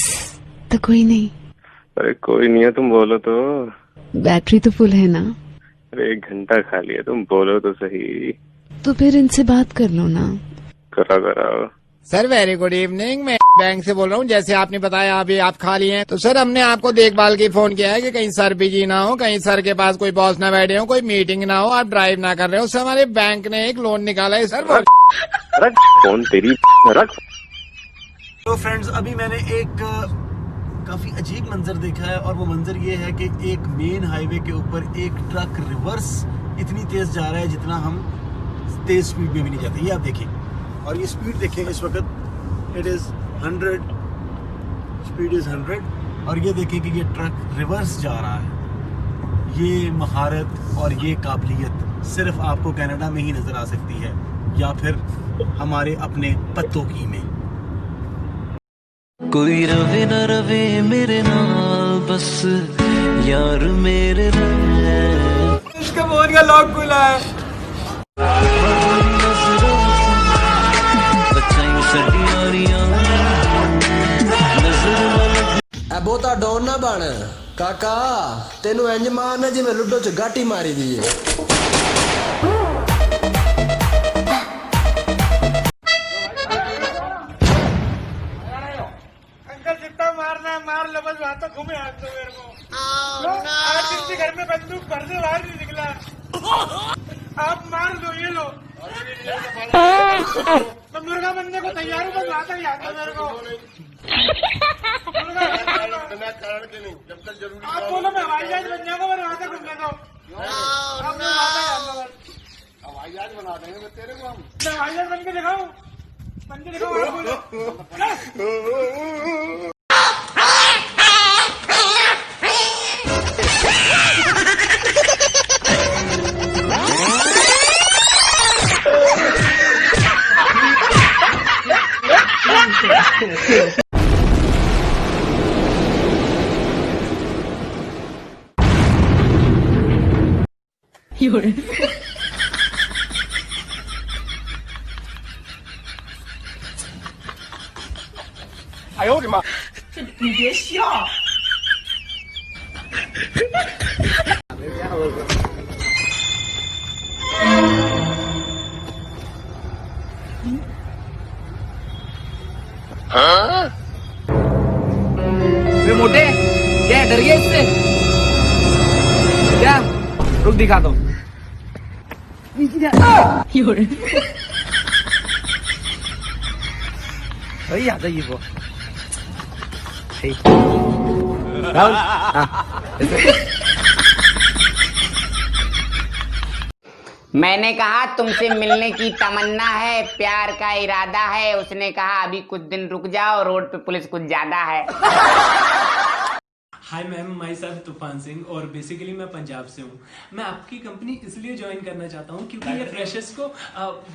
तो कोई नहीं? अरे कोई नहीं है, तुम बोलो तो। बैटरी तो फुल है ना? अरे 1 घंटा खाली है, तुम बोलो तो सही। तो फिर इनसे बात कर लो ना। कराओ। सर वेरी गुड इवनिंग, मैं बैंक से बोल रहा हूँ। जैसे आपने बताया अभी आप खाली हैं, तो सर हमने आपको देखभाल की फोन किया है कि कहीं सर बिजी ना हो, कहीं सर के पास कोई बॉस ना बैठे हो, कोई मीटिंग ना हो, आप ड्राइव ना कर रहे हो। सर हमारे बैंक ने एक लोन निकाला है सर। रख फोन तेरी, रख। तो फ्रेंड्स, अभी मैंने एक काफी अजीब मंजर देखा है, और वो मंजर ये है कि एक मेन हाईवे के ऊपर एक ट्रक रिवर्स इतनी तेज जा रहा है जितना हम तेज स्पीड में भी नहीं जाते। ये आप देखिए, और ये स्पीड देखें इस वक्त इट इज 100, स्पीड इज 100, और ये देखें कि ये ट्रक रिवर्स जा रहा है। ये महारत और ये काबिलियत सिर्फ आपको कनाडा में ही नजर आ सकती है, या फिर हमारे अपने पत्तों की में। कोई रवे न रवे मेरे नाल बस यार मेरे इसका फोन का लॉक खुला है। ਬਹੁਤਾ ਡਾਊਨ ਨਾ ਬਣ ਕਾਕਾ, ਤੈਨੂੰ ਇੰਜ ਮਾਰਨਾ ਜਿਵੇਂ ਲੁੱਡੋ ਚ ਗਾਟੀ ਮਾਰੀ ਦੀ ਏ। मैं मुर्गा बनने को तैयार हूँ, बस वहाँ तक जाना मेरे को। आप बोलो मैं हवाई जहाज बन जाऊंगा, मैं वहाँ तक घूमने दो। हवाई जहाज बना देंगे तेरे को हम। मैं हवाई जहाज बन के दिखाऊं, आप बोलो।哎呦我的妈！你别笑。वे मोटे क्या डर गया इससे? क्या रुक दिखा दो। वही आ जाइए वो। राहुल मैंने कहा तुमसे मिलने की तमन्ना है, प्यार का इरादा है। उसने कहा अभी कुछ दिन रुक जाओ, रोड पे पुलिस कुछ ज्यादा है। हाय मैम, माई सेल्फ तूफान सिंह और बेसिकली मैं पंजाब से हूँ। मैं आपकी कंपनी इसलिए ज्वाइन करना चाहता हूँ क्योंकि ये फ्रेशर्स को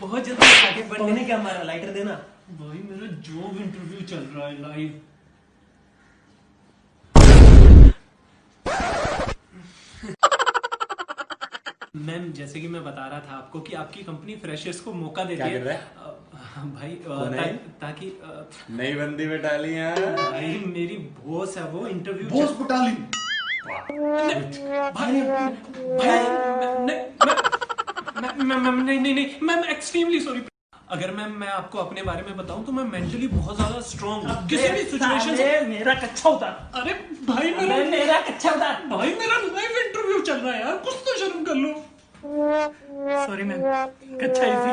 बहुत जल्दी आगे बढ़ने। क्या मारा लाइटर देना भाई, मेरा जॉब इंटरव्यू चल रहा है लाइव। मैम जैसे कि मैं बता रहा था आपको कि आपकी कंपनी फ्रेशर्स को मौका देती है भाई, ताकि नई बंदी में डाली है भाई। मेरी बॉस है वो, इंटरव्यू बॉस को डाली भाई। नहीं मैम, एक्सट्रीमली सॉरी। अगर मैं आपको अपने बारे में बताऊं तो मैं मेंटली बहुत ज्यादा स्ट्रांग हूँ। किसी भी सिचुएशन से मेरा कच्चा उतार। अरे भाई मेरा कच्चा उतार भाई, मेरा लाइव इंटरव्यू चल रहा है यार, कुछ तो शर्म कर लो। सॉरी मैम, कच्चा इसी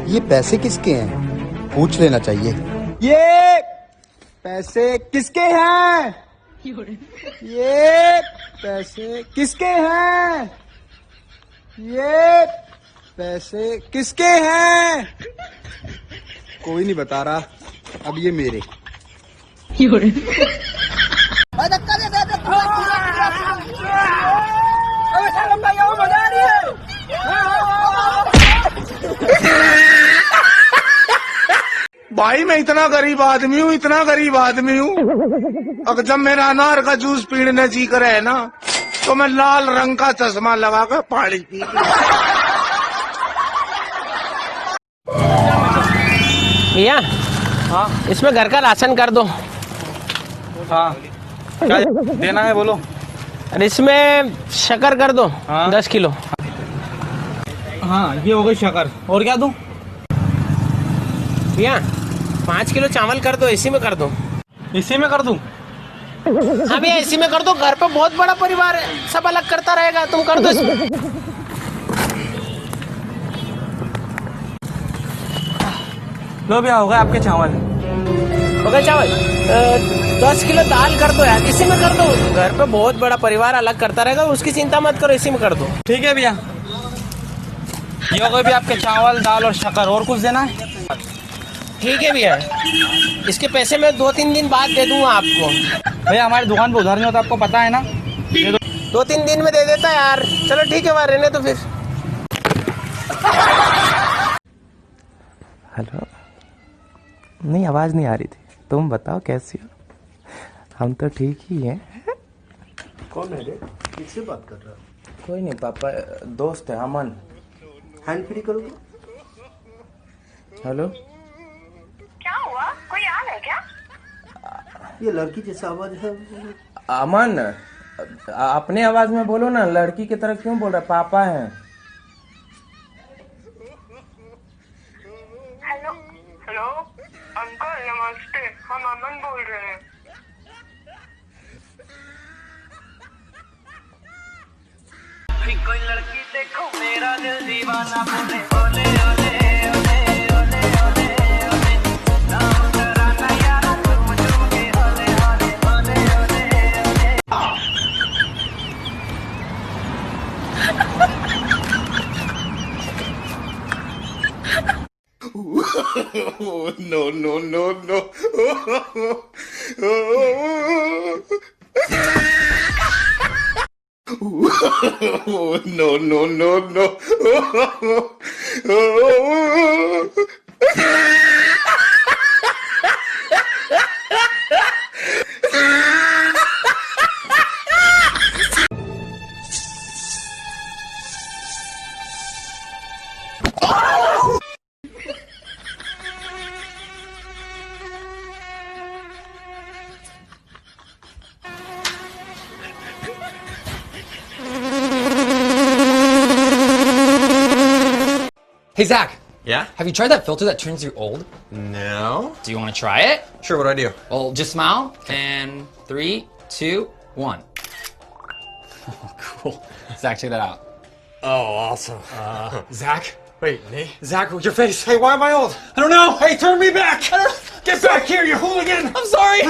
ये पैसे किसके हैं? पूछ लेना चाहिए। ये पैसे किसके हैं? ये पैसे किसके हैं? ये पैसे किसके हैं? कोई नहीं बता रहा, अब ये मेरे। भाई मैं इतना गरीब आदमी हूँ, इतना गरीब आदमी हूँ। अगर जब मेरा अनार का जूस पीने जी करे है ना, तो मैं लाल रंग का चश्मा लगा कर पानी पी। भैया हाँ, इसमें घर का राशन कर दो। हाँ क्या देना है बोलो। और इसमें शक्कर कर दो। हाँ? 10 किलो। हाँ ये हो गई शक्कर, और क्या दूं? भैया 5 किलो चावल कर दो, इसी में कर दो। इसी में कर दूं? हाँ भैया इसी में कर दो, घर पे बहुत बड़ा परिवार है, सब अलग करता रहेगा, तुम कर दो इसमें। लो भैया हो गए आपके चावल। हो गए चावल। 10 किलो दाल कर दो यार, इसी में कर दो। घर पे बहुत बड़ा परिवार अलग करता रहेगा, उसकी चिंता मत करो, इसी में कर दो। ठीक है भैया, ये हो गए भी आपके चावल दाल और शक्कर, और कुछ देना है? ठीक है भैया, इसके पैसे मैं 2-3 दिन बाद दे दूंगा आपको। भैया हमारी दुकान पे उधार नहीं होता, आपको पता है ना। 2-3 दिन में दे देता यार। चलो ठीक है, वहाँ रहने तो फिर। हेलो, नहीं आवाज नहीं आ रही थी। तुम बताओ कैसी हो? हम तो ठीक ही हैं। कौन है रे? किससे बात कर रहा है? कोई नहीं पापा, दोस्त है अमन। हैंड फ्री करोगे? हेलो, क्या हुआ? ये लड़की जैसा आवाज है। अमन, अपने आवाज में बोलो ना, लड़की की तरह क्यों बोल रहा? पापा हैं। हेलो हेलो अंकल, नमस्ते, हम अमन बोल रहे हैं। कोई लड़की देखो मेरा दिल दीवाना बोले ओले ओले ओले ओले ओले ओले नाम डराना यारा तुम के ओले ओले ओले ओले no no no no no no no no Hey, Zach. Yeah? Have you tried that filter that turns you old? No. Do you want to try it? Sure, what do I do? Well, just smile. And 3, 2, 1. Oh, cool. Zach, check that out. Oh, awesome. Zach? Wait, Nate? Zach, your face. Hey, why am I old? I don't know. Hey, turn me back. Get back here, you hooligan. I'm sorry.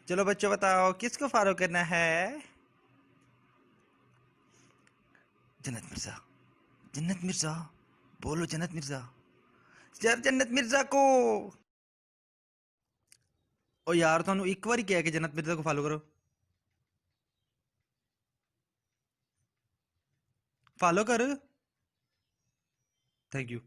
चलो बच्चों बताओ किसको follow करना है? जन्नत मिर्जा, जन्नत मिर्जा, बोलो जन्नत मिर्जा, यार जन्नत मिर्जा को। ओ यार थानू एक बार ही कहा कि जन्नत मिर्जा को फॉलो करो। फॉलो कर। Thank you.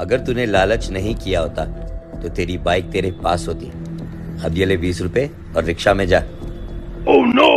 अगर तूने लालच नहीं किया होता तो तेरी बाइक तेरे पास होती। अब ये ले 20 रुपए और रिक्शा में जा। Oh no!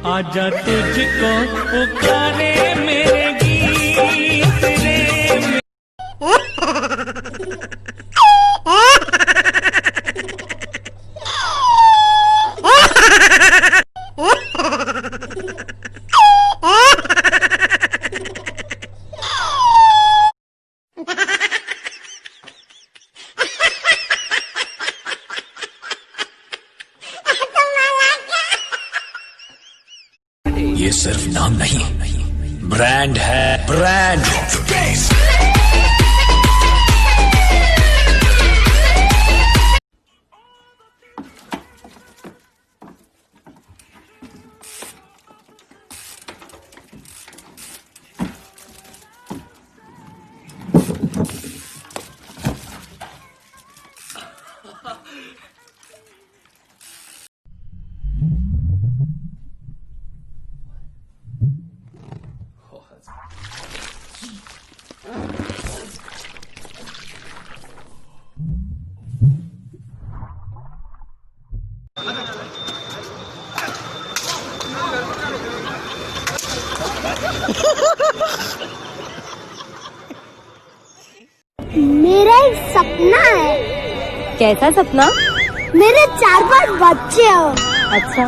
आजा तुझको पुकारे मेरे गीत रे। ये सिर्फ नाम नहीं, ब्रांड है, ब्रांड। एक सपना है। कैसा सपना? मेरे 4-5 बच्चे हो। अच्छा,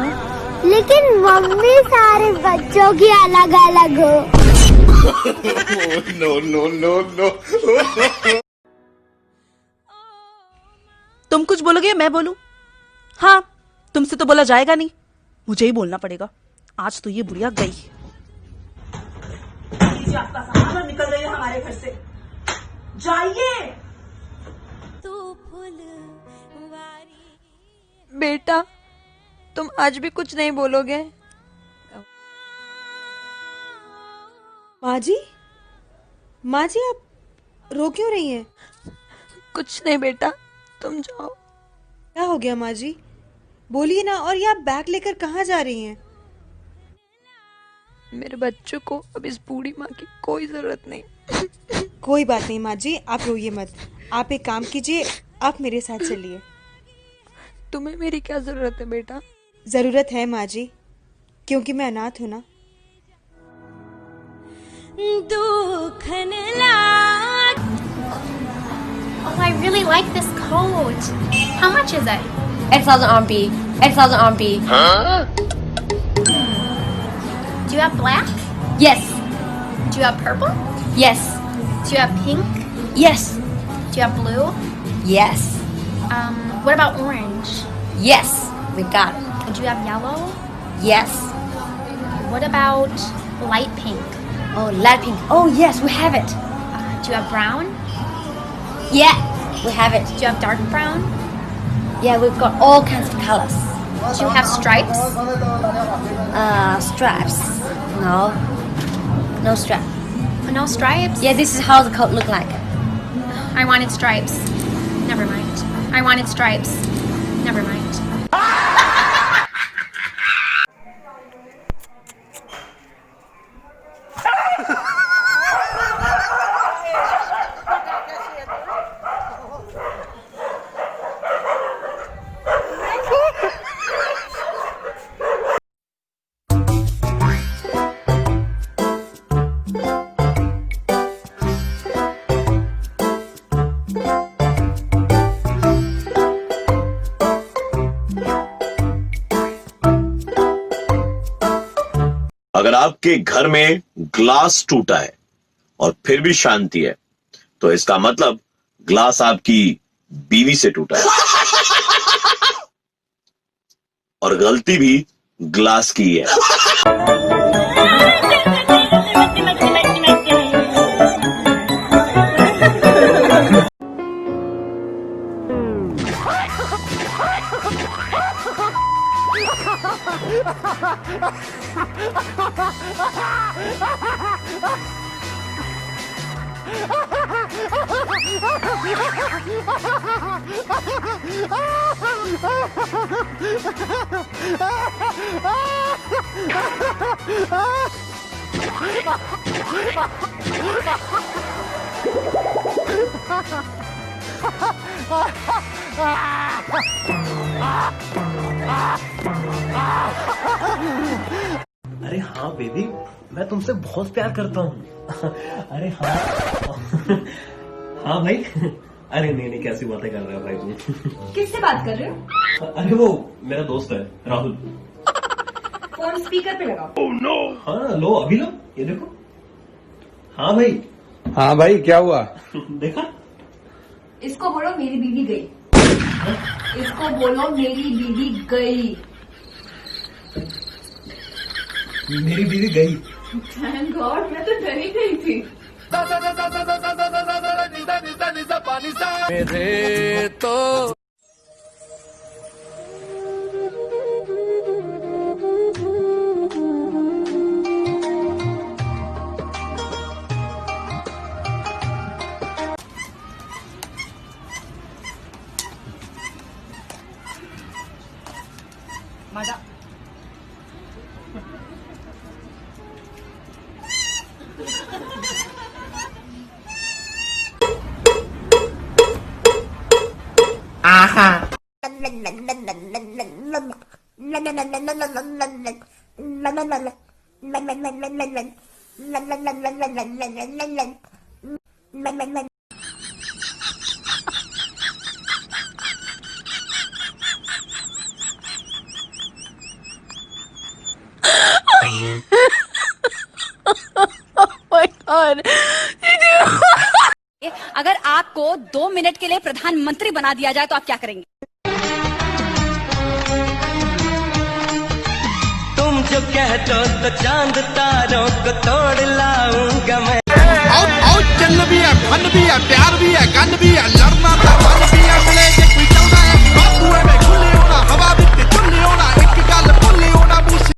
लेकिन मम्मी सारे बच्चों की अलग अलग हो। No no no no. तुम कुछ बोलोगे या मैं बोलूं? हाँ, तुमसे तो बोला जाएगा नहीं, मुझे ही बोलना पड़ेगा। आज तो ये बुढ़िया गई। आपका सामान और निकल रही है हमारे घर से। जाइए। बेटा, तुम आज भी कुछ नहीं बोलोगे? माँ जी, माँ जी आप रो क्यों रही हैं? कुछ नहीं बेटा, तुम जाओ। क्या हो गया माँ जी? बोलिए ना। और ये आप बैग लेकर कहाँ जा रही हैं? मेरे बच्चों को अब इस बूढ़ी माँ की कोई जरूरत नहीं। कोई बात नहीं माँ जी, आप रोइए मत। आप एक काम कीजिए, आप मेरे साथ चलिए। तुम्हें मेरी क्या जरूरत है बेटा? जरूरत है माँ जी, क्योंकि मैं अनाथ हूँ ना। Oh, I really like this coat. How much is it? 8,000 RMB. 8,000 RMB. Huh? Do you have black? Yes. Do you have purple? Yes. Do you have pink? Yes. Do you have blue? Yes. What about orange? Yes. We got it. Do you have yellow? Yes. What about light pink? Oh, light pink. Oh, yes, we have it. Do you have brown? Yeah, we have it. Do you have dark brown? Yeah, we've got all kinds of colors. Do you have stripes? Straps. No. No strap. No stripes? Yeah, this is how the coat look like. I wanted stripes. Never mind. I wanted stripes. Never mind. अगर आपके घर में glass टूटा है और फिर भी शांति है, तो इसका मतलब ग्लास आपकी बीवी से टूटा है और गलती भी ग्लास की है। अरे हाँ बेबी, मैं तुमसे बहुत प्यार करता हूँ। अरे हाँ। हाँ भाई। अरे नहीं नहीं, कैसी बातें कर रहे हो भाई तुम? किससे बात कर रहे हो? अरे वो मेरा दोस्त है राहुल। फोन स्पीकर पे लगाओ। Oh, no. हाँ लो, अभी लो, ये देखो। हाँ भाई। हाँ भाई, क्या हुआ? देखा? इसको बोलो मेरी बीवी गई। इसको बोलो मेरी बीवी गई। मेरी बीवी गई। Thank God, मैं तो डरी गई थी। मेरे तो मजा। आहा। और अगर आपको 2 मिनट के लिए प्रधानमंत्री बना दिया जाए तो आप क्या करेंगे? तुम जो कह दो तो चांद तारों को तोड़ लाऊंगा मैं। जल भी है, फन भी है, प्यार भी है, गन भी है, लड़ना तो मन भी है, मिले जे कोई चलना है, बाबू है मैं खुले होना, हवा भी ते चुल्ले होना, एक गल भुल्ले होना मूसी।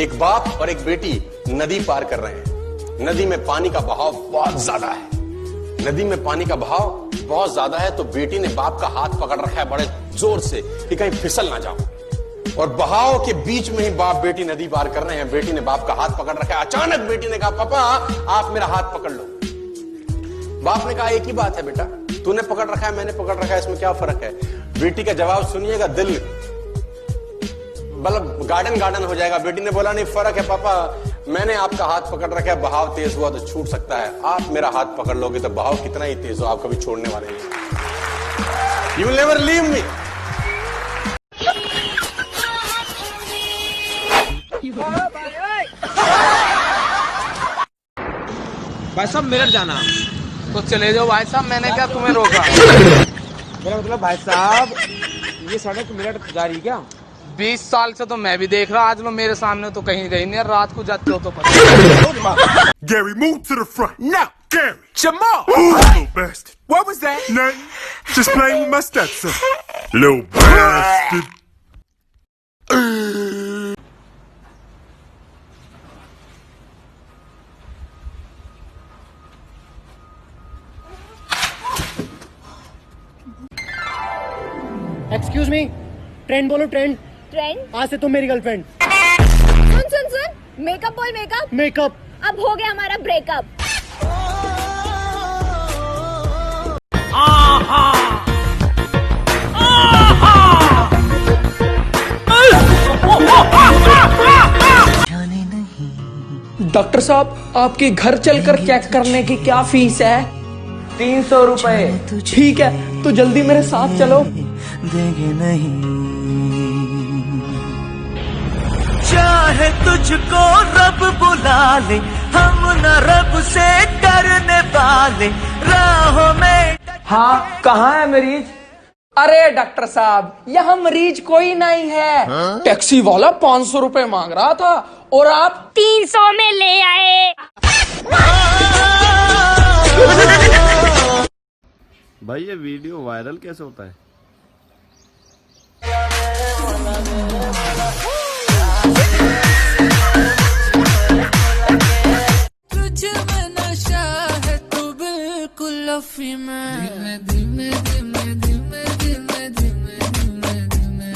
एक बाप और एक बेटी नदी पार कर रहे हैं। नदी में पानी का बहाव बहुत ज्यादा है। नदी में पानी का बहाव बहुत ज्यादा है तो बेटी ने बाप का हाथ पकड़ रखा है बड़े जोर से कि कहीं फिसल ना जाओ। और बहाव के बीच में ही बाप बेटी नदी पार कर रहे हैं। बेटी ने बाप का हाथ पकड़ रखा है। अचानक बेटी ने कहा, पापा आप मेरा हाथ पकड़ लो। बाप ने कहा, एक ही बात है बेटा, तूने पकड़ रखा है मैंने पकड़ रखा है, इसमें क्या फर्क है? बेटी का जवाब सुनिएगा, दिल मतलब गार्डन हो जाएगा। बेटी ने बोला, नहीं फर्क है पापा, मैंने आपका हाथ पकड़ रखा है, बहाव तेज हुआ तो छूट सकता है, आप मेरा हाथ पकड़ लोगे तो बहाव कितना ही तेज हो आप कभी छोड़ने वाले नहीं। You will never leave me. भाई साहब मिनट जाना तो चले जाओ भाई साहब, मैंने क्या तुम्हें रोका? मेरा मतलब भाई साहब ये सड़क मिनट जा रही क्या? 20 साल से तो मैं भी देख रहा, आज लो मेरे सामने तो कहीं गई नहीं, रात को जाते हो तो पता। Gary, move to the front. Now, Gary. Jamal. Little bastard. What was that? Nothing. Just playing with my stepson. Little bastard. Excuse me, trend बोलो ट्रेंड। ट्रेंड? आज से तुम मेरी गर्लफ्रेंड। सुन मेकअप बोल मेकअप। मेकअप। अब हो गया हमारा ब्रेकअप। डॉक्टर साहब आपके घर चलकर चेक करने की क्या फीस है? 300 रुपए। ठीक है तो जल्दी मेरे साथ चलो। देंगे नहीं चाहे तुझको रब बुला ले, हम न रब से डरने वाले, राहों में। हाँ कहाँ है मरीज? अरे डॉक्टर साहब यहाँ मरीज कोई नहीं है। टैक्सी वाला 500 रुपए मांग रहा था और आप 300 में ले आए। भाई ये वीडियो वायरल कैसे होता है? तुझ में नशा है तू बिल्कुल अफी में। धीमे धीमे धीमे धीमे धीमे धीमे धीमे।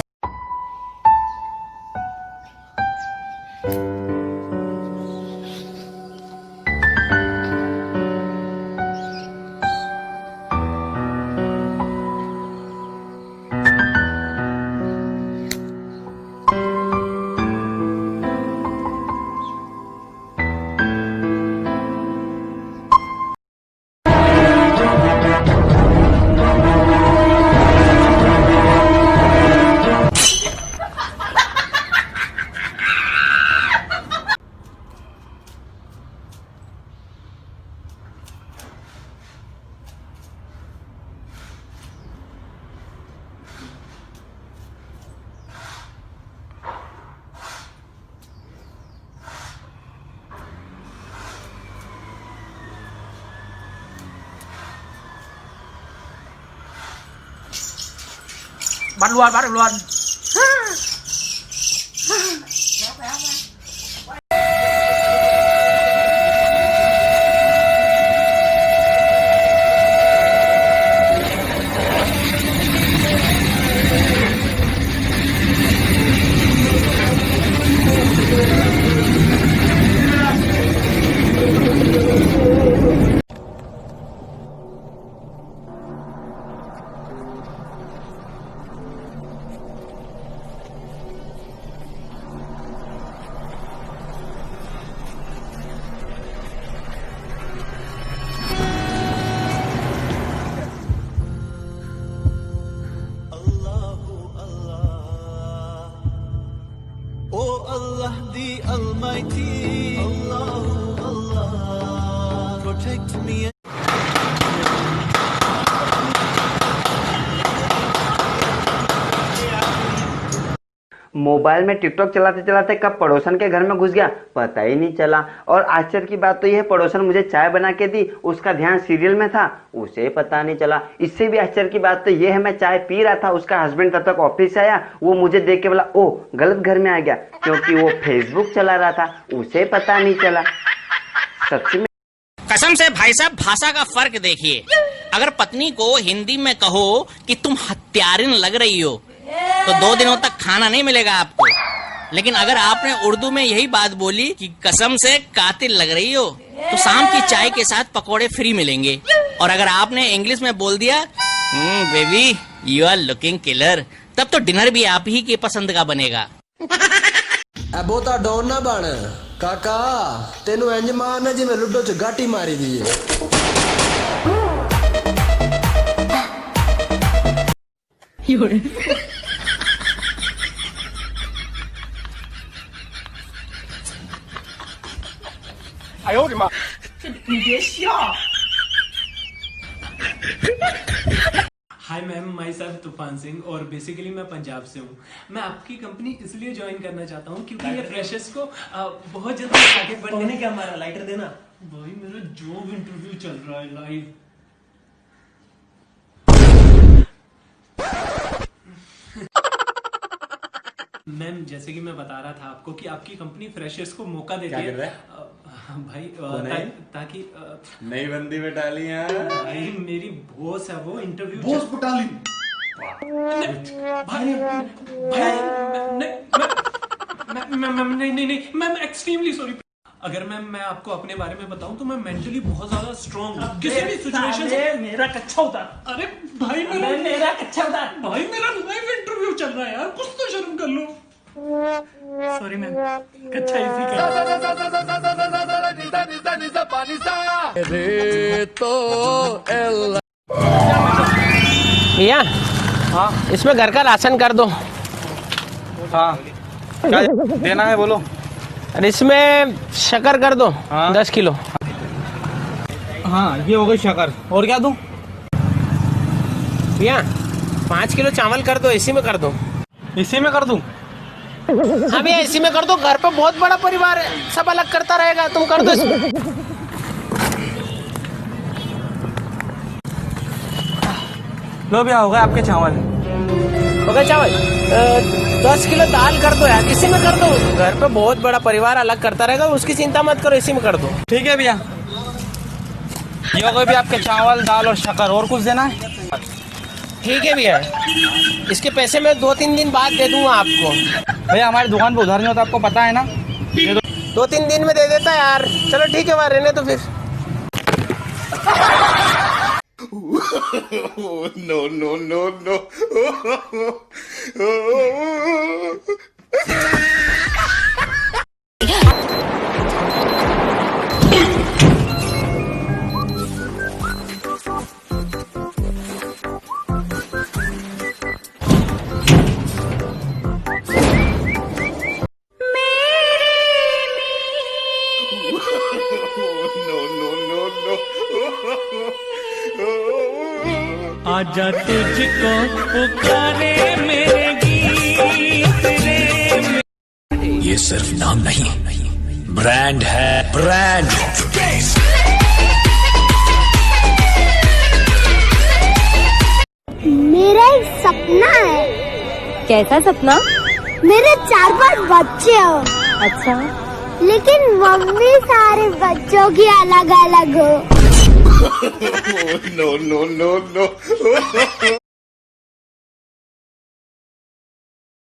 bắt luôn मोबाइल में टिकटॉक चलाते चलाते कब पड़ोसन के घर में घुस गया पता ही नहीं चला। और आश्चर्य की बात तो यह है पड़ोसन मुझे चाय बना के दी, उसका ध्यान सीरियल में था, उसे पता नहीं चला। इससे भी आश्चर्य की बात तो यह है मैं चाय पी रहा था, उसका हस्बैंड तब तक ऑफिस से आया, वो मुझे देख के बोला ओ गलत घर में आ गया, क्योंकि वो फेसबुक चला रहा था, उसे पता नहीं चला। सच्ची में कसम से भाई साहब भाषा का फर्क देखिए। अगर पत्नी को हिंदी में कहो कि तुम हत्यारिन लग रही हो तो 2 दिनों तक खाना नहीं मिलेगा आपको। लेकिन अगर आपने उर्दू में यही बात बोली कि कसम से कातिल लग रही हो तो शाम की चाय के साथ पकोड़े फ्री मिलेंगे। और अगर आपने इंग्लिश में बोल दिया baby you are looking killer, तब तो डिनर भी आप ही के पसंद का बनेगा। अब तो डोन ना बन काका, तेनू इंज मारना जिवें लुडो च गाटी मारी दी है।哎呦我的妈！你别笑。हाय मैम, माई सेल्फ तूफान सिंह और बेसिकली मैं पंजाब से हूँ। मैं आपकी कंपनी इसलिए ज्वाइन करना चाहता हूँ क्योंकि ये फ्रेशर्स को बहुत जल्दी आगे बढ़ने क्या हमारा लाइटर देना भाई, मेरा जॉब इंटरव्यू चल रहा है लाइव। मैम जैसे कि मैं बता रहा था आपको कि आपकी कंपनी फ्रेशर्स को मौका देती है भाई, ताकि नई बंदी बटालियां भाई मेरी बॉस है वो इंटरव्यू बॉस बटाली भाई नहीं मैम एक्सट्रीमली सॉरी। अगर मैं आपको अपने बारे में बताऊं तो मैं मेंटली बहुत ज्यादा स्ट्रांग हूं। किसी भी सिचुएशन से मेरा कच्चा उतार। अरे भाई मेरा कच्चा उतार भाई, मेरा लाइव इंटरव्यू चल रहा है यार, कुछ तो शर्म कर लो। सॉरी मैम, कच्चा इसी का भैया। हाँ इसमें घर का राशन कर दो। हाँ क्या देना है बोलो। और इसमें शक्कर कर दो। हाँ? 10 किलो। हाँ ये हो गई शक्कर, और क्या दूं? भैया 5 किलो चावल कर दो, इसी में कर दो। इसी में कर दूं? हाँ भैया इसी में कर दो, घर पे बहुत बड़ा परिवार है, सब अलग करता रहेगा, तुम कर दो इसमें। लो भैया हो गए आपके चावल। हो गए चावल। 10 किलो दाल कर दो यार, इसी में कर दो, घर पे बहुत बड़ा परिवार अलग करता रहेगा, उसकी चिंता मत करो, इसी में कर दो। ठीक है भैया, ये हो गए भी आपके चावल दाल और शक्कर, और कुछ देना है? ठीक है भैया, इसके पैसे मैं 2-3 दिन बाद दे दूंगा आपको। भैया हमारी दुकान पे उधार नहीं होता, आपको पता है ना। 2-3 दिन में दे देता यार। चलो ठीक है, वहाँ रहने तो फिर। no, no, no, no. आजा तुझको पुकारे मेरे गीत रे। ये सिर्फ नाम नहीं, ब्रांड है, ब्रांड। मेरा एक सपना है। कैसा सपना? मेरे 4-5 बच्चे हो। अच्छा, लेकिन मम्मी सारे बच्चों की अलग अलग हो। no, no, no, no.